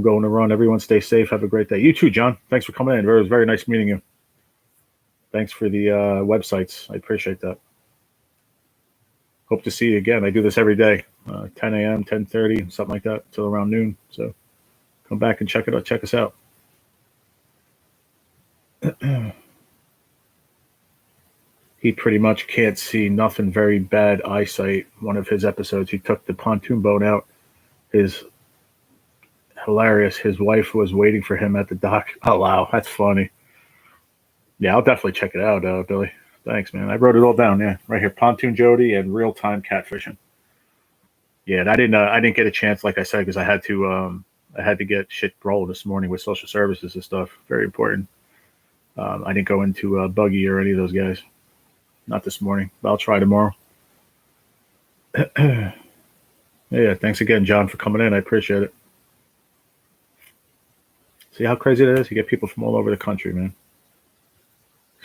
going to run. Everyone stay safe. Have a great day. You too, John. Thanks for coming in. It was very nice meeting you. Thanks for the websites. I appreciate that. Hope to see you again. I do this every day, 10 a.m., 10:30, something like that, till around noon. So come back and check it out. Check us out. He pretty much can't see nothing. Very bad eyesight. One of his episodes, he took the pontoon boat out. His hilarious. His wife was waiting for him at the dock. Oh wow, that's funny. Yeah, I'll definitely check it out, Billy. Thanks, man. I wrote it all down. Yeah, right here. Pontoon Jody and real time catfishing. Yeah, and I didn't get a chance, like I said, because I had to get shit rolled this morning with social services and stuff. Very important. I didn't go into Buggy or any of those guys. Not this morning, but I'll try tomorrow. Yeah, thanks again, John, for coming in. I appreciate it. See how crazy it is? You get people from all over the country, man.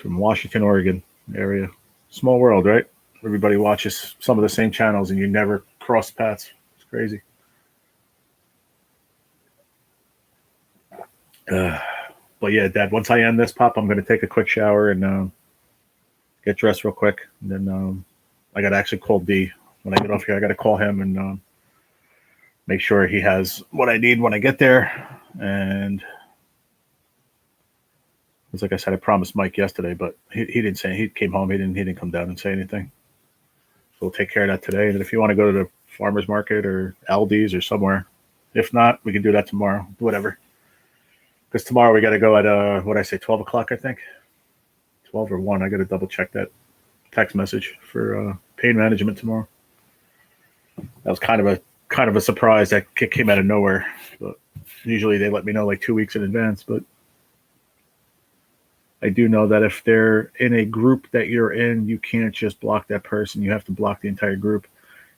From Washington, Oregon area. Small world, right? Everybody watches some of the same channels and you never cross paths. It's crazy. But yeah, Dad, once I end this, Pop, I'm going to take a quick shower and get dressed real quick. And then I got to actually call D. When I get off here, I got to call him and make sure he has what I need when I get there. And it's like I said, I promised Mike yesterday, but he didn't say. He came home. He didn't come down and say anything. So we'll take care of that today. And if you want to go to the farmer's market or Aldi's or somewhere, if not, we can do that tomorrow. Whatever. Because tomorrow we got to go at what I say, 12 o'clock, I think. 12 or 1. I got to double check that text message for pain management tomorrow. That was kind of a surprise that came out of nowhere. But usually they let me know like 2 weeks in advance. But I do know that if they're in a group that you're in, you can't just block that person. You have to block the entire group.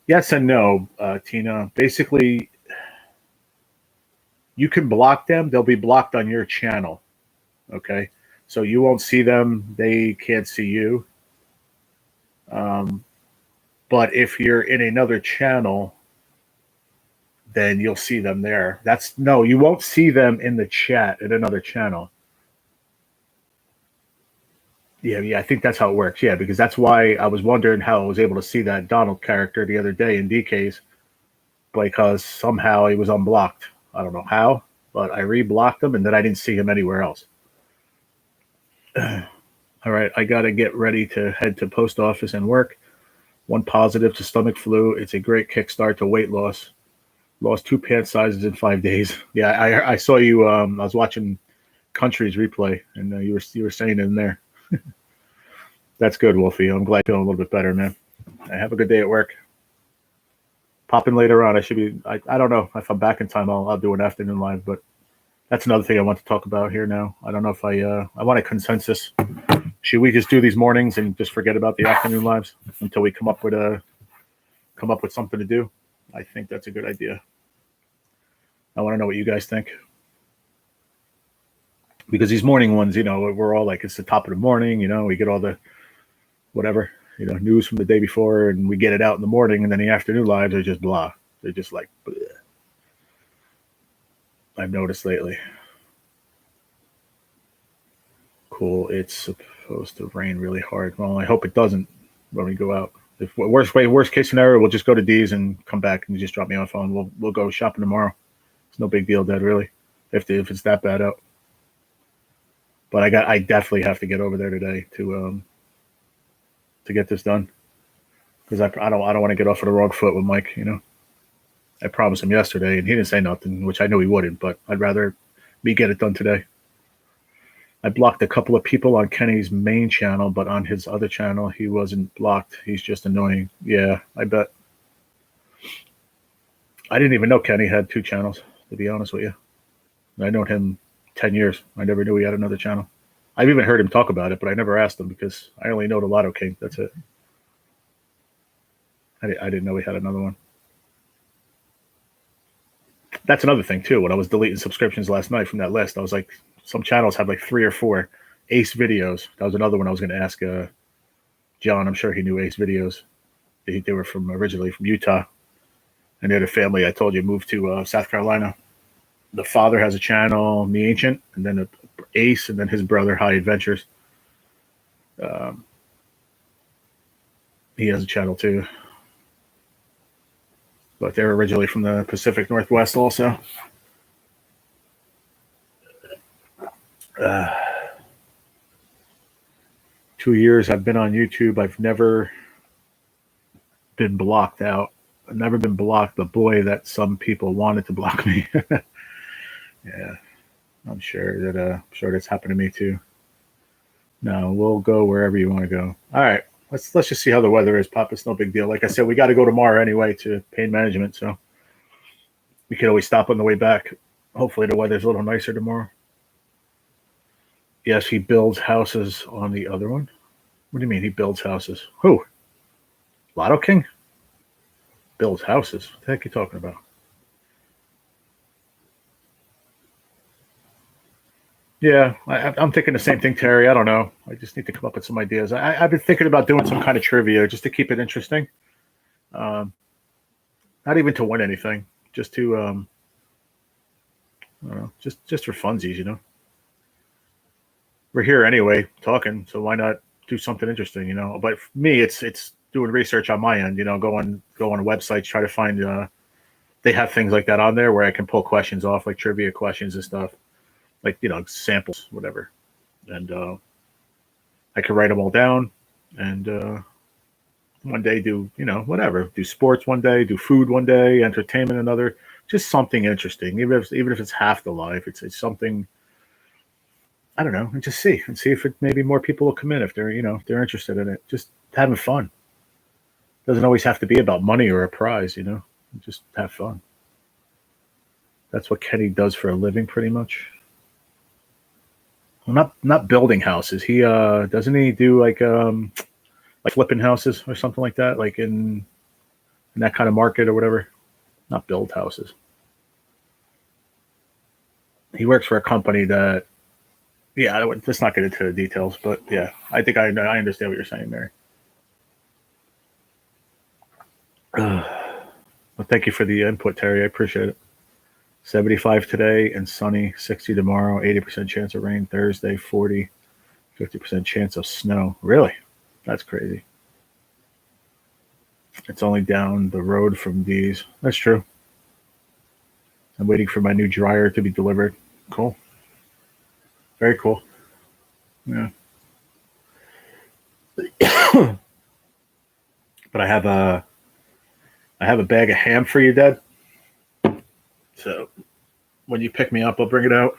Yes and no, Tina. Basically, you can block them. They'll be blocked on your channel. Okay? So you won't see them. They can't see you. But if you're in another channel, then you'll see them there. You won't see them in the chat in another channel. Yeah, I think that's how it works. Yeah, because that's why I was wondering how I was able to see that Donald character the other day in DK's, because somehow he was unblocked. I don't know how, but I re-blocked him and then I didn't see him anywhere else. All right, I got to get ready to head to post office and work. One positive to stomach flu. It's a great kickstart to weight loss. Lost 2 pant sizes in 5 days. Yeah, I saw you. I was watching Country's replay, and you were saying it in there. That's good, Wolfie. I'm glad you're feeling a little bit better, man. Have a good day at work. Pop in later on. I should be. I don't know if I'm back in time. I'll do an afternoon live, but that's another thing I want to talk about here now. I don't know if I want a consensus. Should we just do these mornings and just forget about the afternoon lives until we come up with something to do? I think that's a good idea. I want to know what you guys think. Because these morning ones, we're all like, it's the top of the morning, we get all the whatever, news from the day before, and we get it out in the morning, and then the afternoon lives are just blah. They're just like, bleh. I've noticed lately. Cool. It's supposed to rain really hard. Well, I hope it doesn't when we go out. If worst case scenario, we'll just go to D's and come back and you just drop me off on. We'll go shopping tomorrow. It's no big deal, Dad. Really, if it's that bad out. But I definitely have to get over there today to get this done because I don't want to get off of the wrong foot with Mike. You know, I promised him yesterday and he didn't say nothing, which I knew he wouldn't. But I'd rather me get it done today. I blocked a couple of people on Kenny's main channel, but on his other channel, he wasn't blocked. He's just annoying. Yeah, I bet. I didn't even know Kenny had 2 channels, to be honest with you. I've known him 10 years. I never knew he had another channel. I've even heard him talk about it, but I never asked him because I only know the Lotto King. That's it. I didn't know he had another one. That's another thing, too. When I was deleting subscriptions last night from that list, I was like, some channels have like 3 or 4 Ace videos. That was another one I was going to ask John. I'm sure he knew Ace videos. They were originally from Utah. And they had a family, I told you, moved to South Carolina. The father has a channel, The Ancient, and then Ace, and then his brother, High Adventures. He has a channel too. But they're originally from the Pacific Northwest also. 2 years I've been on YouTube. I've never been blocked out. I've never been blocked, but boy, that some people wanted to block me. Yeah, I'm sure that's happened to me too. No, we'll go wherever you want to go. All right, let's just see how the weather is, Pop. It's no big deal. Like I said, we got to go tomorrow anyway to pain management, so we could always stop on the way back. Hopefully the weather's a little nicer tomorrow. Yes, he builds houses on the other one. What do you mean he builds houses? Who? Lotto King? Builds houses? What the heck are you talking about? Yeah, I'm thinking the same thing, Terry. I don't know. I just need to come up with some ideas. I've been thinking about doing some kind of trivia just to keep it interesting. Not even to win anything, just to, I don't know, just for funsies, you know. We're here anyway, talking, so why not do something interesting, you know? But for me, it's doing research on my end, you know, go on websites, try to find. They have things like that on there where I can pull questions off, like trivia questions and stuff. Like, you know, samples, whatever. And I could write them all down and one day do, you know, whatever. Do sports one day, do food one day, entertainment another. Just something interesting. Even if it's half the life, it's something, I don't know, and just see if maybe more people will come in if they're, you know, if they're interested in it. Just having fun. Doesn't always have to be about money or a prize, you know. Just have fun. That's what Kenny does for a living pretty much. Well, not building houses. He doesn't he do like flipping houses or something like that, like in that kind of market or whatever. Not build houses. He works for a company that, yeah, let's not get into the details, but yeah, I think I understand what you're saying, Mary. Well, thank you for the input, Terry. I appreciate it. 75 today and sunny, 60 tomorrow, 80% chance of rain Thursday, 40, 50% chance of snow. Really? That's crazy. It's only down the road from these. That's true. I'm waiting for my new dryer to be delivered. Cool. Very cool. Yeah. But I have a bag of ham for you, Dad. So when you pick me up, I'll bring it out.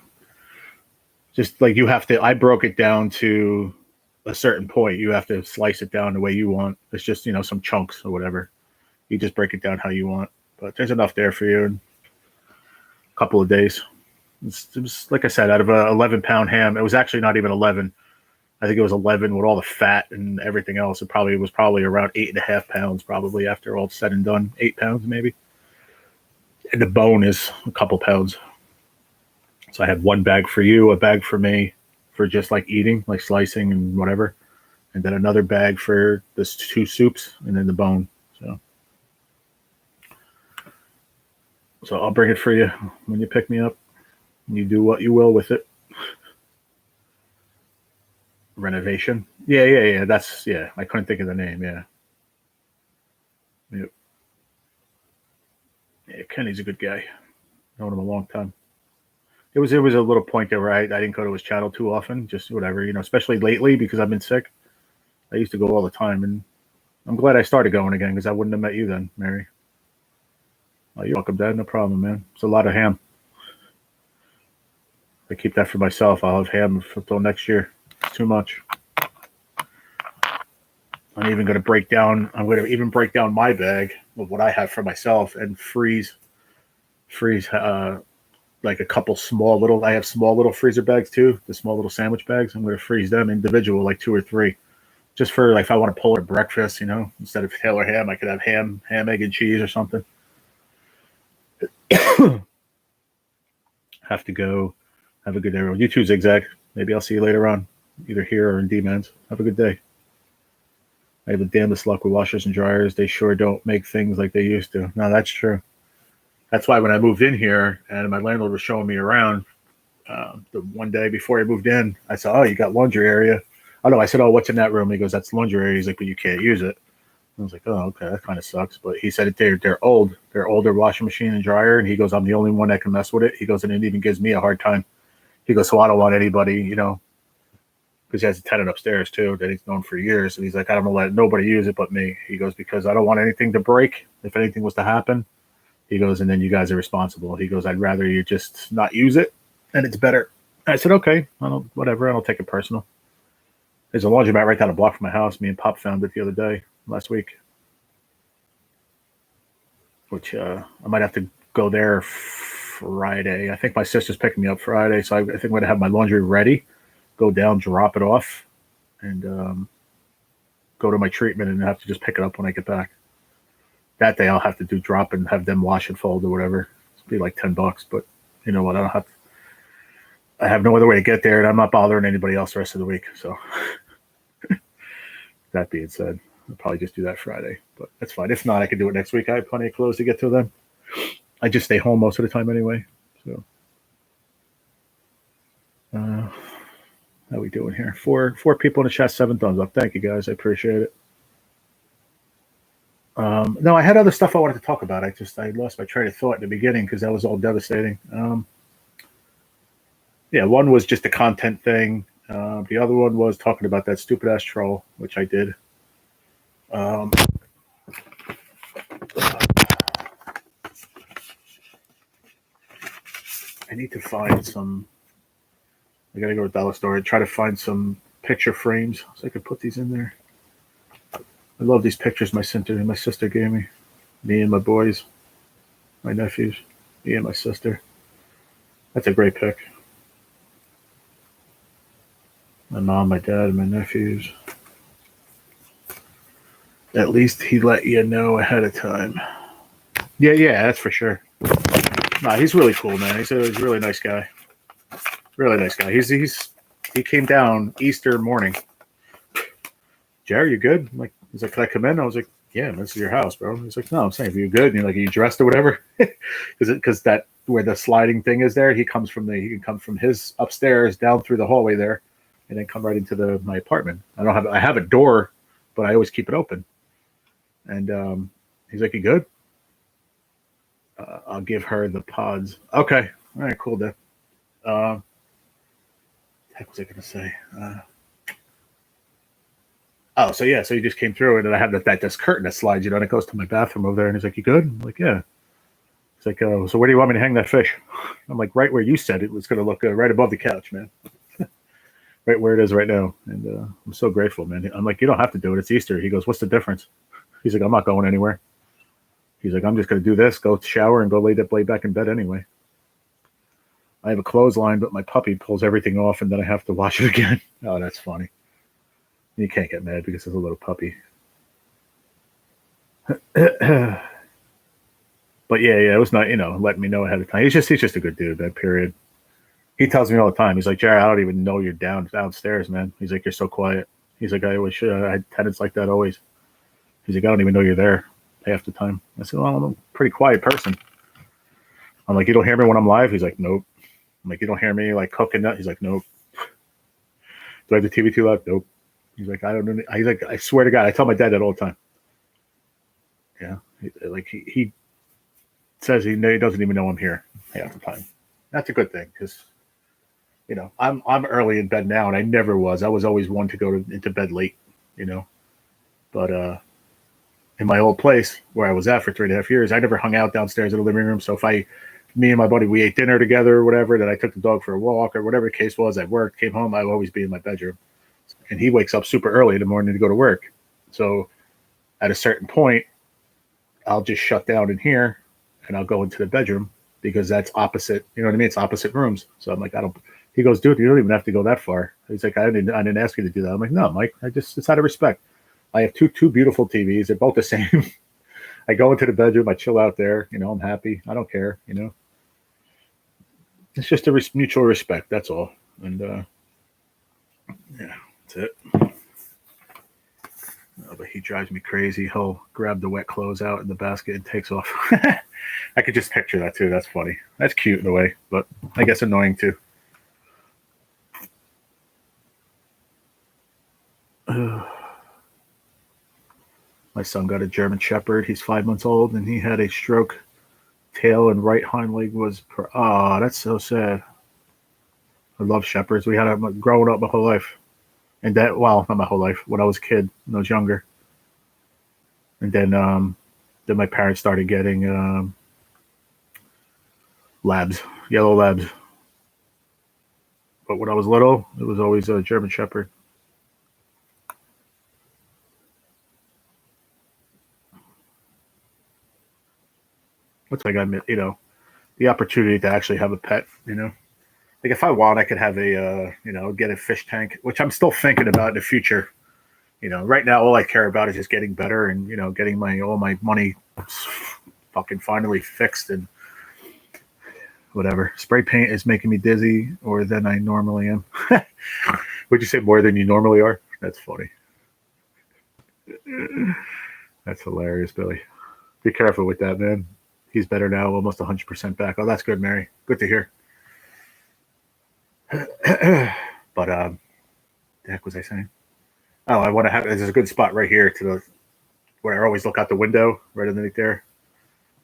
Just like you have to, I broke it down to a certain point. You have to slice it down the way you want. It's just, you know, some chunks or whatever. You just break it down how you want. But there's enough there for you in a couple of days. It was like I said, out of a 11-pound ham, it was actually not even 11. I think it was 11 with all the fat and everything else. It was probably around 8.5 pounds, probably after all said and done. 8 pounds maybe. And the bone is a couple pounds. So I had one bag for you, a bag for me for just like eating, like slicing and whatever. And then another bag for the 2 soups and then the bone. So I'll bring it for you when you pick me up. You do what you will with it. Renovation. Yeah. That's I couldn't think of the name. Yeah. Yep. Yeah, Kenny's a good guy. Known him a long time. It was a little point there where I didn't go to his channel too often, just whatever, especially lately because I've been sick. I used to go all the time, and I'm glad I started going again because I wouldn't have met you then, Mary. Oh, you're welcome, Dad. No problem, man. It's a lot of ham. I keep that for myself. I'll have ham until next year. It's too much. I'm even going to break down. I'm going to even break down my bag of what I have for myself and freeze like a couple small little. I have small little freezer bags too. The small little sandwich bags. I'm going to freeze them individual, like 2 or 3, just for like if I want to pull it at breakfast. Instead of Taylor ham, I could have ham, egg, and cheese or something. Have to go. Have a good day. You too, Zigzag. Maybe I'll see you later on, either here or in D-Man's. Have a good day. I have the damnedest luck with washers and dryers. They sure don't make things like they used to. No, that's true. That's why when I moved in here and my landlord was showing me around the one day before I moved in, I said, "Oh, you got laundry area." Oh, no, I said, "Oh, what's in that room?" He goes, "That's laundry area." He's like, "But you can't use it." I was like, "Oh, okay, that kind of sucks." But he said they're old. They're older washing machine and dryer. And he goes, "I'm the only one that can mess with it." He goes, "And it even gives me a hard time." He goes, "So I don't want anybody, because he has a tenant upstairs too that he's known for years. And he's like, I don't let nobody use it but me." He goes, "Because I don't want anything to break if anything was to happen." He goes, "And then you guys are responsible." He goes, "I'd rather you just not use it, and it's better." I said, "Okay, whatever. I don't take it personal." There's a laundromat right down the block from my house. Me and Pop found it the other day, last week. Which I might have to go there Friday. I think my sister's picking me up Friday, so I think I'm going to have my laundry ready, go down, drop it off, and go to my treatment and have to just pick it up when I get back. That day I'll have to do drop and have them wash and fold or whatever. It'll be like $10, but you know what? I have no other way to get there, and I'm not bothering anybody else the rest of the week. So that being said, I'll probably just do that Friday, but that's fine. If not, I can do it next week. I have plenty of clothes to get to then. I just stay home most of the time anyway. So how are we doing here? Four people in the chat, 7 thumbs up. Thank you guys. I appreciate it. No, I had other stuff I wanted to talk about. I lost my train of thought in the beginning because that was all devastating. One was just a content thing. The other one was talking about that stupid ass troll, which I did. I need to find some. I gotta go to the dollar store and try to find some picture frames so I could put these in there. I love these pictures my sister gave me. Me and my boys, my nephews, me and my sister. That's a great pic. My mom, my dad, and my nephews. At least he let you know ahead of time. Yeah, that's for sure. Nah, he's really cool, man. He's a really nice guy. Really nice guy. He came down Easter morning. "Jerry, you good?" He's like, "Can I come in?" I was like, "Yeah, this is your house, bro." He's like, "No, I'm saying, are you good?" And you're like, "Are you dressed or whatever?" Because that where the sliding thing is there, he can come from his upstairs down through the hallway there, and then come right into my apartment. I have a door, but I always keep it open. And he's like, "You good?" I'll give her the pods. Okay, all right, cool, Dad. What heck was I gonna say? So he just came through, and then I have this curtain that slides, and it goes to my bathroom over there. And he's like, "You good?" I'm like, "Yeah." He's like, "So where do you want me to hang that fish?" I'm like, "Right where you said it was going to look, right above the couch, man." Right where it is right now. And I'm so grateful, man. I'm like, "You don't have to do it. It's Easter." He goes, "What's the difference?" He's like, "I'm not going anywhere." He's like, "I'm just going to do this, go shower, and go lay back in bed anyway." I have a clothesline, but my puppy pulls everything off, and then I have to wash it again. Oh, that's funny. You can't get mad because it's a little puppy. But yeah, it was not, letting me know ahead of time. He's just a good dude, man, period. He tells me all the time. He's like, "Jerry, I don't even know you're downstairs, man." He's like, "You're so quiet." He's like, "I always should. I had tenants like that always." He's like, "I don't even know you're there half the time." I said, "Well, I'm a pretty quiet person." I'm like, "You don't hear me when I'm live?" He's like, "Nope." I'm like, "You don't hear me like cooking that?" He's like, "Nope." Do I have the TV too loud? Nope. He's like, I don't know. He's like, I swear to God, I tell my dad that all the time. Yeah, he says he doesn't even know I'm here half the time. That's a good thing because I'm early in bed now, and I never was. I was always one to go into bed late, you know. But in my old place where I was at for 3.5 years, I never hung out downstairs in the living room. So if me and my buddy, we ate dinner together or whatever, then I took the dog for a walk or whatever the case was. I worked, came home, I would always be in my bedroom. And he wakes up super early in the morning to go to work. So at a certain point, I'll just shut down in here and I'll go into the bedroom because that's opposite. You know what I mean? It's opposite rooms. So I'm like, I don't. He goes, dude, you don't even have to go that far. He's like, I didn't ask you to do that. I'm like, no, Mike, it's out of respect. I have two beautiful TVs. They're both the same. I go into the bedroom. I chill out there. I'm happy. I don't care. It's just a mutual respect. That's all. And yeah, that's it. But he drives me crazy. He'll grab the wet clothes out in the basket and takes off. I could just picture that too. That's funny. That's cute in a way, but I guess annoying too. My son got a German Shepherd. He's 5 months old, and he had a stroke. Tail and right hind leg was that's so sad. I love Shepherds. We had them growing up my whole life. And not my whole life. When I was a kid, when I was younger. And then my parents started getting labs, yellow labs. But when I was little, it was always a German Shepherd. Looks like the opportunity to actually have a pet, Like if I want, I could have get a fish tank, which I'm still thinking about in the future. Right now, all I care about is just getting better and, getting all my money fucking finally fixed and whatever. Spray paint is making me dizzy more than I normally am. Would you say more than you normally are? That's funny. That's hilarious, Billy. Be careful with that, man. He's better now, almost 100% back. Oh, that's good, Mary. Good to hear. But the heck was I saying? Oh, I want to have. There's a good spot right here where I always look out the window, right underneath there.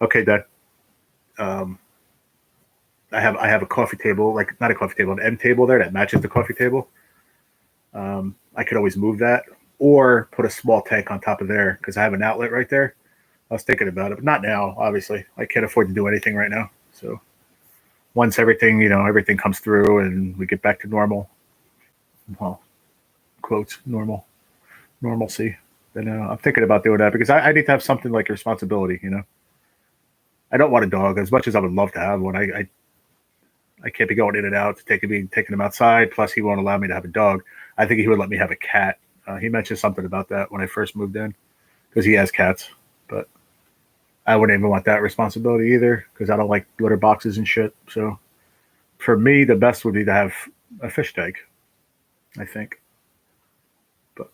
Okay, Dad. I have a coffee table, like not a coffee table, an end table there that matches the coffee table. I could always move that or put a small tank on top of there because I have an outlet right there. I was thinking about it, but not now. Obviously, I can't afford to do anything right now. So once everything comes through and we get back to normal, well, quotes normalcy, then I'm thinking about doing that because I need to have something like a responsibility. I don't want a dog as much as I would love to have one. I can't be going in and out taking him outside. Plus, he won't allow me to have a dog. I think he would let me have a cat. He mentioned something about that when I first moved in because he has cats, but I wouldn't even want that responsibility either because I don't like litter boxes and shit. So for me, the best would be to have a fish tank, I think. But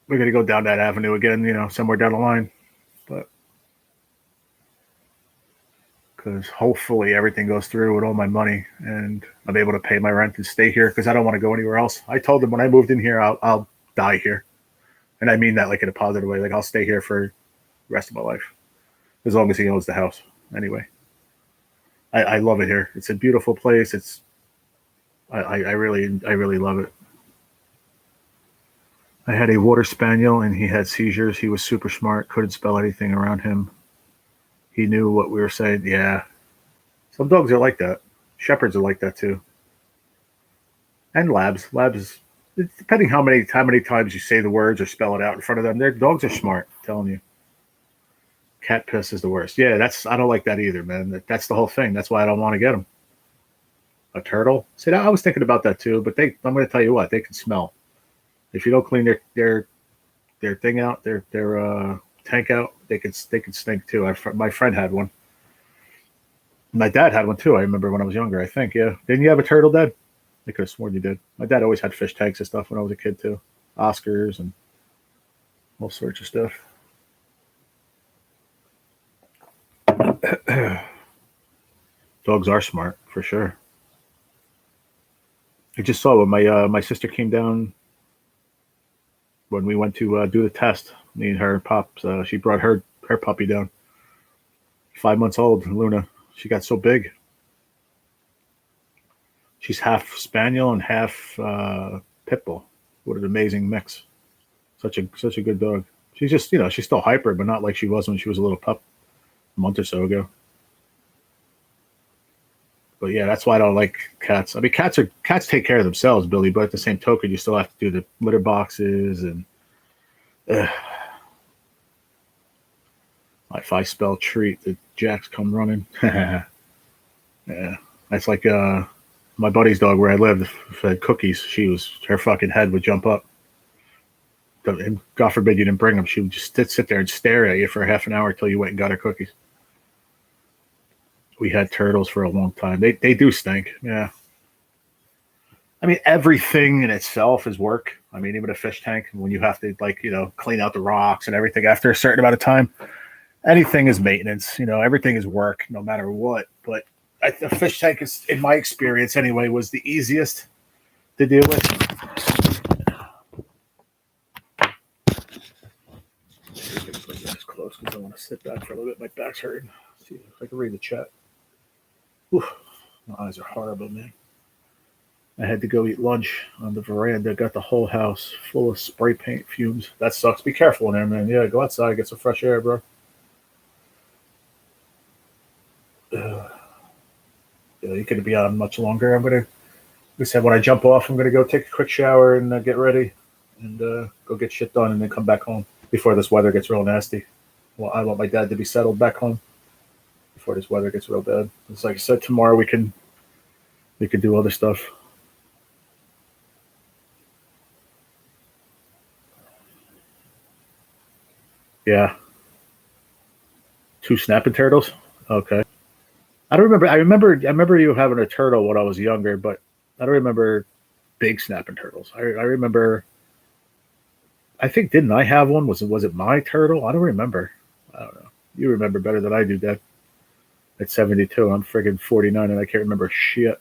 we're going to go down that avenue again, somewhere down the line. But because hopefully everything goes through with all my money and I'm able to pay my rent and stay here because I don't want to go anywhere else. I told them when I moved in here, I'll die here. And I mean that like in a positive way. Like I'll stay here for the rest of my life. As long as he owns the house. Anyway, I love it here. It's a beautiful place. I really love it. I had a water spaniel and he had seizures. He was super smart. Couldn't spell anything around him. He knew what we were saying. Yeah. Some dogs are like that. Shepherds are like that too. And labs. Labs, depending how many times you say the words or spell it out in front of them, their dogs are smart, I'm telling you. Cat piss is the worst. Yeah, I don't like that either, man. That's the whole thing. That's why I don't want to get them. A turtle? See, I was thinking about that too, but I'm going to tell you what, they can smell. If you don't clean their thing out, their tank out, they can stink too. My friend had one. My dad had one too. I remember when I was younger. I think, yeah. Didn't you have a turtle, Dad? I could have sworn you did. My dad always had fish tanks and stuff when I was a kid too. Oscars and all sorts of stuff. Dogs are smart for sure. I just saw when my sister came down when we went to do the test. Me and her pops. She brought her puppy down. 5 months old, Luna. She got so big. She's half spaniel and half pit bull. What an amazing mix! Such a good dog. She's just she's still hyper, but not like she was when she was a little pup a month or so ago. But yeah, that's why I don't like cats. I mean, cats take care of themselves, Billy. But at the same token, you still have to do the litter boxes and. Uh, if I spell treat, the jacks come running. Yeah, that's like my buddy's dog where I lived fed cookies. Her fucking head would jump up. And God forbid you didn't bring them. She would just sit there and stare at you for half an hour until you went and got her cookies. We had turtles for a long time. They do stink. Yeah. I mean, everything in itself is work. I mean, even a fish tank, when you have to clean out the rocks and everything after a certain amount of time, anything is maintenance. Everything is work, no matter what. But the fish tank is, in my experience anyway, was the easiest to deal with. Close because I want to sit back for a little bit. My back's hurting. Let's see if I can read the chat. Whew. My eyes are horrible, man. I had to go eat lunch on the veranda. Got the whole house full of spray paint fumes. That sucks. Be careful in there, man. Yeah, go outside, get some fresh air, bro. Yeah, you could be on much longer. Like I said, when I jump off, I'm gonna go take a quick shower and get ready and go get shit done and then come back home before this weather gets real nasty. Well, I want my dad to be settled back home before this weather gets real bad. It's like I said, tomorrow we can do other stuff. Yeah. 2 snapping turtles? Okay. I don't remember. I remember you having a turtle when I was younger, but I don't remember big snapping turtles. I remember. I think didn't I have one? Was it my turtle? I don't remember. I don't know. You remember better than I do, Dad. At 72, I'm friggin' 49, and I can't remember shit.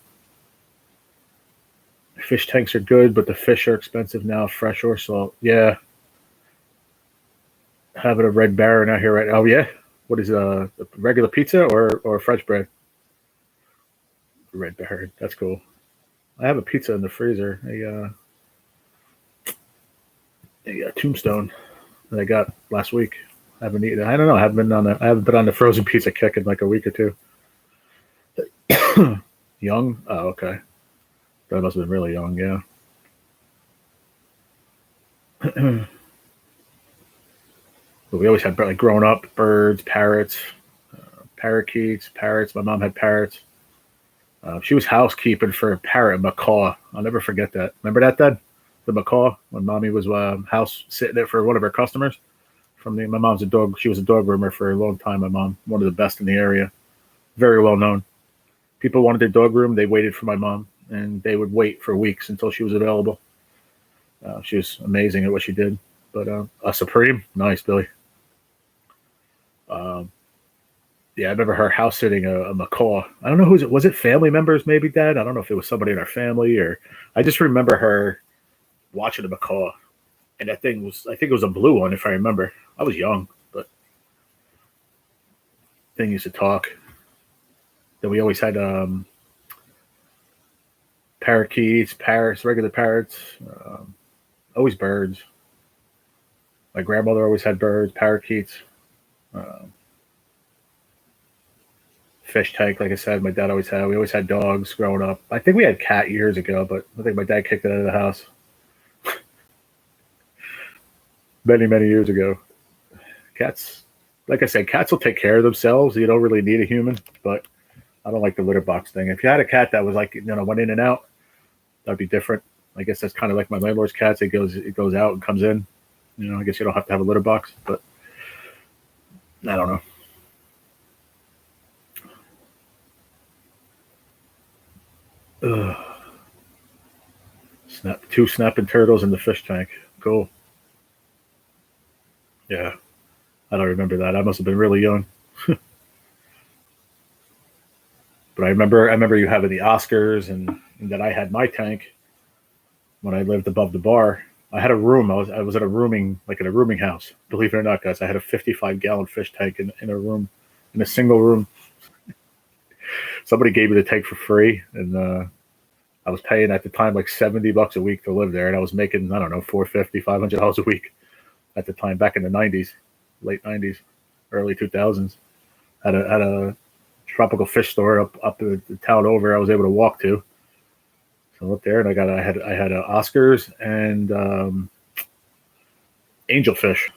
Fish tanks are good, but the fish are expensive now, fresh or salt. Yeah. Having a Red Baron out here right now. Oh yeah. What is regular pizza or French bread? Red Baron. That's cool. I have a pizza in the freezer. A Tombstone that I got last week. I haven't eaten it. I don't know. I haven't been on the frozen pizza kick in like a week or two. Young? Oh, okay. That must have been really young, yeah. But we always had, like, growing up, birds, parrots, parakeets, parrots. My mom had parrots. She was housekeeping for a parrot, macaw. I'll never forget that. Remember that, Dad? The macaw, when Mommy was house sitting there for one of her customers. My mom's a dog. She was a dog groomer for a long time. My mom, one of the best in the area, very well known. People wanted their dog room. They waited for my mom, and they would wait for weeks until she was available. She was amazing at what she did. But a Supreme, nice, Billy. Yeah, I remember her house sitting a macaw. I don't know who was it family members, maybe, Dad? I don't know if it was somebody in our family or I just remember her watching a macaw. And that thing was, I think it was a blue one, if I remember. I was young, but thing used to talk. Then we always had parakeets, parrots, regular parrots, always birds. My grandmother always had birds, parakeets. Fish tank, like I said, my dad always had. We always had dogs growing up. I think we had cat years ago, but I think my dad kicked it out of the house many, many years ago. Cats, like I said, cats will take care of themselves. You don't really need a human, but I don't like the litter box thing. If you had a cat that was like, went in and out, that'd be different. I guess that's kind of like my landlord's cats. It goes out and comes in. I guess you don't have to have a litter box, but I don't know. Two snapping turtles in the fish tank. Cool. Yeah. I don't remember that. I must have been really young. But I remember you having the Oscars and that I had my tank when I lived above the bar. I had a room. I was at a rooming like in a rooming house. Believe it or not, guys, I had a 55-gallon fish tank in a room, in a single room. Somebody gave me the tank for free, and I was paying at the time like $70 a week to live there, and I was making, I don't know, 450, $500 a week at the time back in the '90s, late '90s, early 2000s. Had a tropical fish store up the town over. I was able to walk to. So up there, and I had Oscars and angelfish.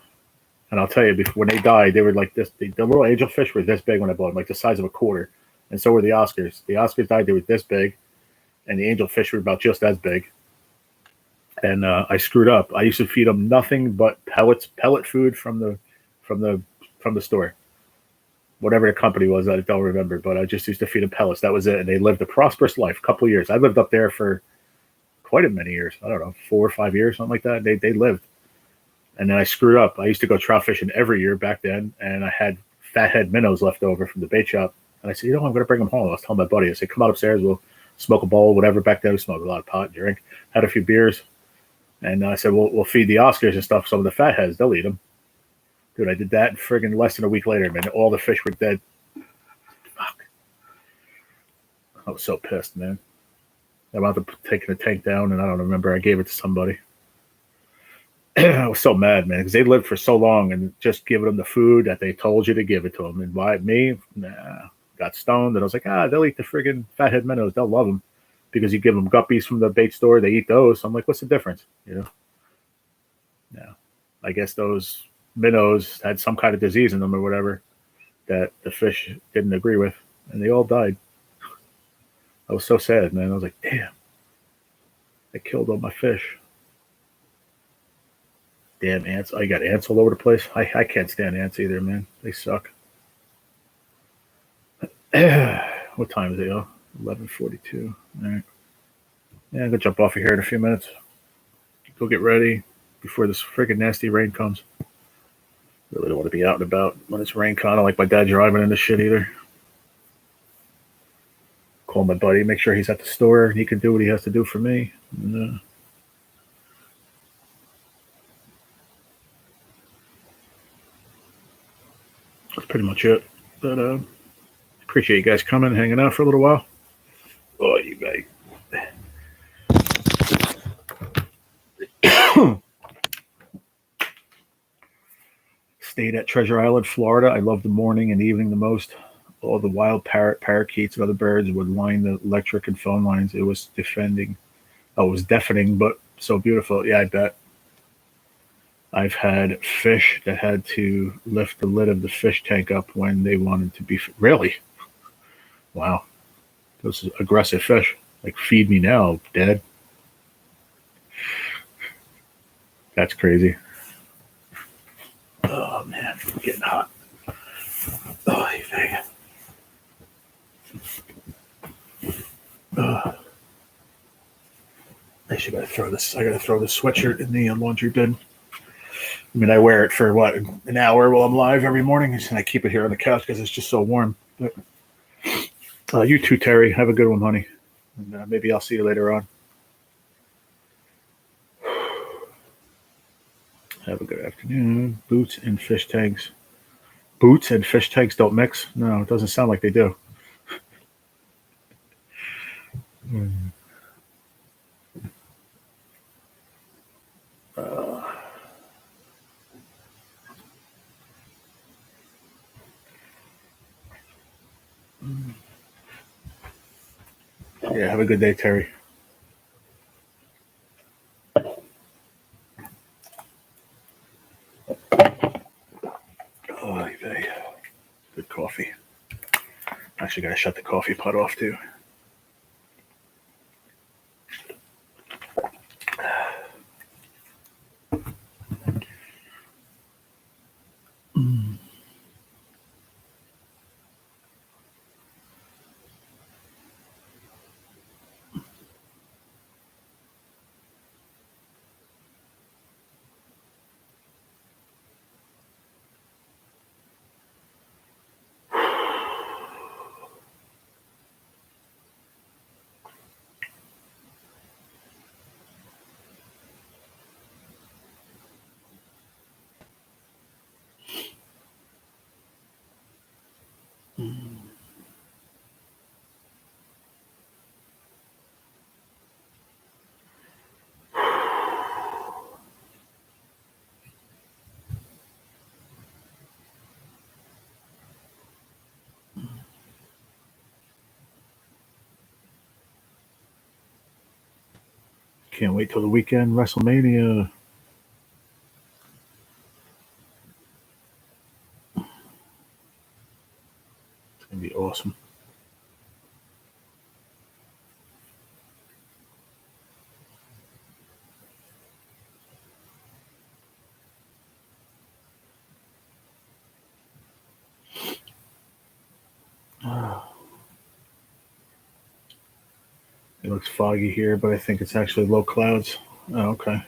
And I'll tell you, before, when they died, they were like this. The little angelfish were this big when I bought them, like the size of a quarter. And so were the Oscars. The Oscars died; they were this big, and the angelfish were about just as big. And I screwed up. I used to feed them nothing but pellet food from the from the store, whatever the company was. I don't remember, but I just used to feed them pellets. That was it, and they lived a prosperous life. A couple of years. I lived up there for quite a many years. I don't know, 4 or 5 years, something like that. They lived. And then I screwed up. I used to go trout fishing every year back then, and I had fathead minnows left over from the bait shop. And I said, I'm going to bring them home. I was telling my buddy, I said, come out upstairs, we'll smoke a bowl, whatever. Back then, we smoked a lot of pot and drink, had a few beers. And I said, we'll feed the Oscars and stuff. Some of the fatheads, they'll eat them. Dude, I did that, and friggin' less than a week later, man, all the fish were dead. Fuck. I was so pissed, man. I wound up taking the tank down, and I don't remember. I gave it to somebody. I was so mad, man, because they lived for so long, and just giving them the food that they told you to give it to them. And why me? Nah, got stoned, and I was like, they'll eat the friggin' fathead minnows. They'll love them because you give them guppies from the bait store. They eat those. So I'm like, what's the difference? No. I guess those minnows had some kind of disease in them or whatever that the fish didn't agree with, and they all died. I was so sad, man. I was like, damn, I killed all my fish. Damn ants. I got ants all over the place. I can't stand ants either, man. They suck. What time is it, y'all? 11:42. All right. Yeah, I'm going to jump off of here in a few minutes. Go get ready before this freaking nasty rain comes. Really don't want to be out and about when it's rain. I don't like my dad driving in this shit either. Call my buddy, make sure he's at the store, and he can do what he has to do for me. And, that's pretty much it. But appreciate you guys coming, hanging out for a little while. Oh, you guys. Stayed at Treasure Island, Florida. I love the morning and evening the most. All the wild parakeets and other birds would line the electric and phone lines. It was defending. Oh, it was deafening, but so beautiful. Yeah, I bet. I've had fish that had to lift the lid of the fish tank up when they wanted to be. Really? Wow. Those aggressive fish. Like, feed me now, Dad. That's crazy. Oh, man. I'm getting hot. Oh, you fag. I should gotta throw this. I gotta throw this sweatshirt in the laundry bin. I mean, I wear it for what, an hour while I'm live every morning, and I keep it here on the couch because it's just so warm. But you too, Terry. Have a good one, honey. And maybe I'll see you later on. Have a good afternoon. Boots and fish tanks. Boots and fish tanks don't mix? No, it doesn't sound like they do. Yeah, have a good day, Terry. Oh, good coffee. Actually, got to shut the coffee pot off, too. Can't wait till the weekend. WrestleMania. It's gonna be awesome. It looks foggy here, but I think it's actually low clouds. Oh, okay.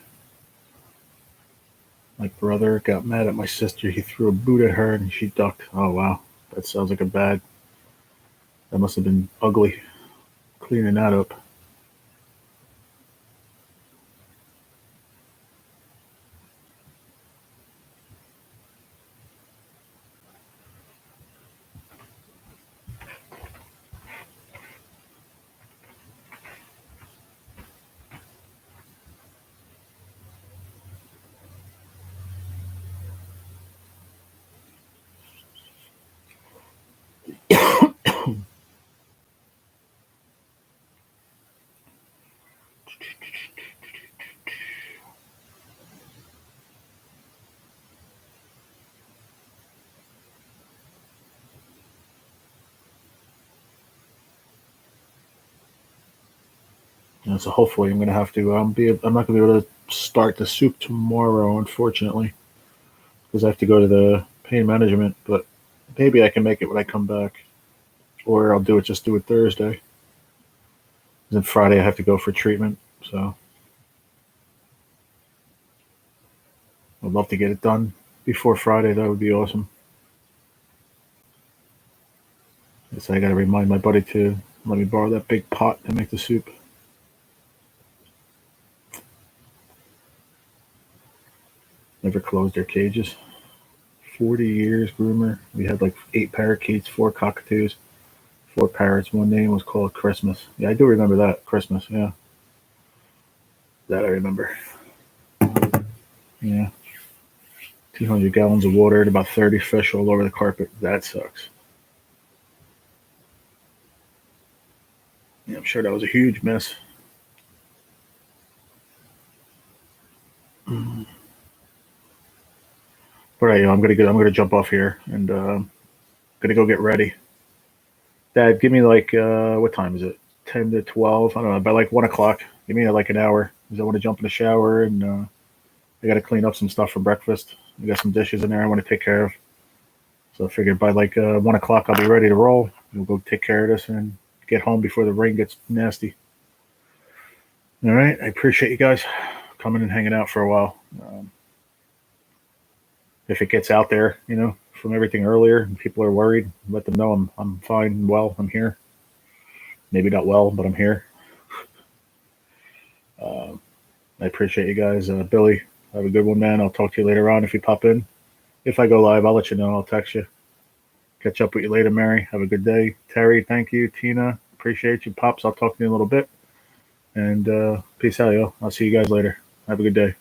My brother got mad at my sister. He threw a boot at her and she ducked. Oh, wow. That sounds like a bad. That must have been ugly. Cleaning that up. So hopefully I'm gonna have to. I'm not gonna be able to start the soup tomorrow, unfortunately, because I have to go to the pain management. But maybe I can make it when I come back, or I'll do it Thursday. Then Friday I have to go for treatment. So I'd love to get it done before Friday. That would be awesome. So I got to remind my buddy to let me borrow that big pot to make the soup. Never closed their cages. 40 years groomer. We had like 8 parakeets, 4 cockatoos, 4 parrots. One name was called Christmas. Yeah, I do remember that. Christmas, yeah. That I remember. Yeah. 200 gallons of water and about 30 fish all over the carpet. That sucks. Yeah, I'm sure that was a huge mess. But I'm gonna jump off here and gonna go get ready. Dad, give me like what time is it? 10 to 12. I don't know. By like 1 o'clock. Give me like an hour because I want to jump in the shower and I got to clean up some stuff for breakfast. I got some dishes in there I want to take care of. So I figured by like 1 o'clock I'll be ready to roll. We'll go take care of this and get home before the rain gets nasty. All right. I appreciate you guys coming and hanging out for a while. If it gets out there, from everything earlier and people are worried, let them know I'm fine and well. I'm here. Maybe not well, but I'm here. I appreciate you guys. Billy, have a good one, man. I'll talk to you later on if you pop in. If I go live, I'll let you know. I'll text you. Catch up with you later, Mary. Have a good day. Terry, thank you. Tina, appreciate you. Pops, I'll talk to you in a little bit. And peace out, yo. I'll see you guys later. Have a good day.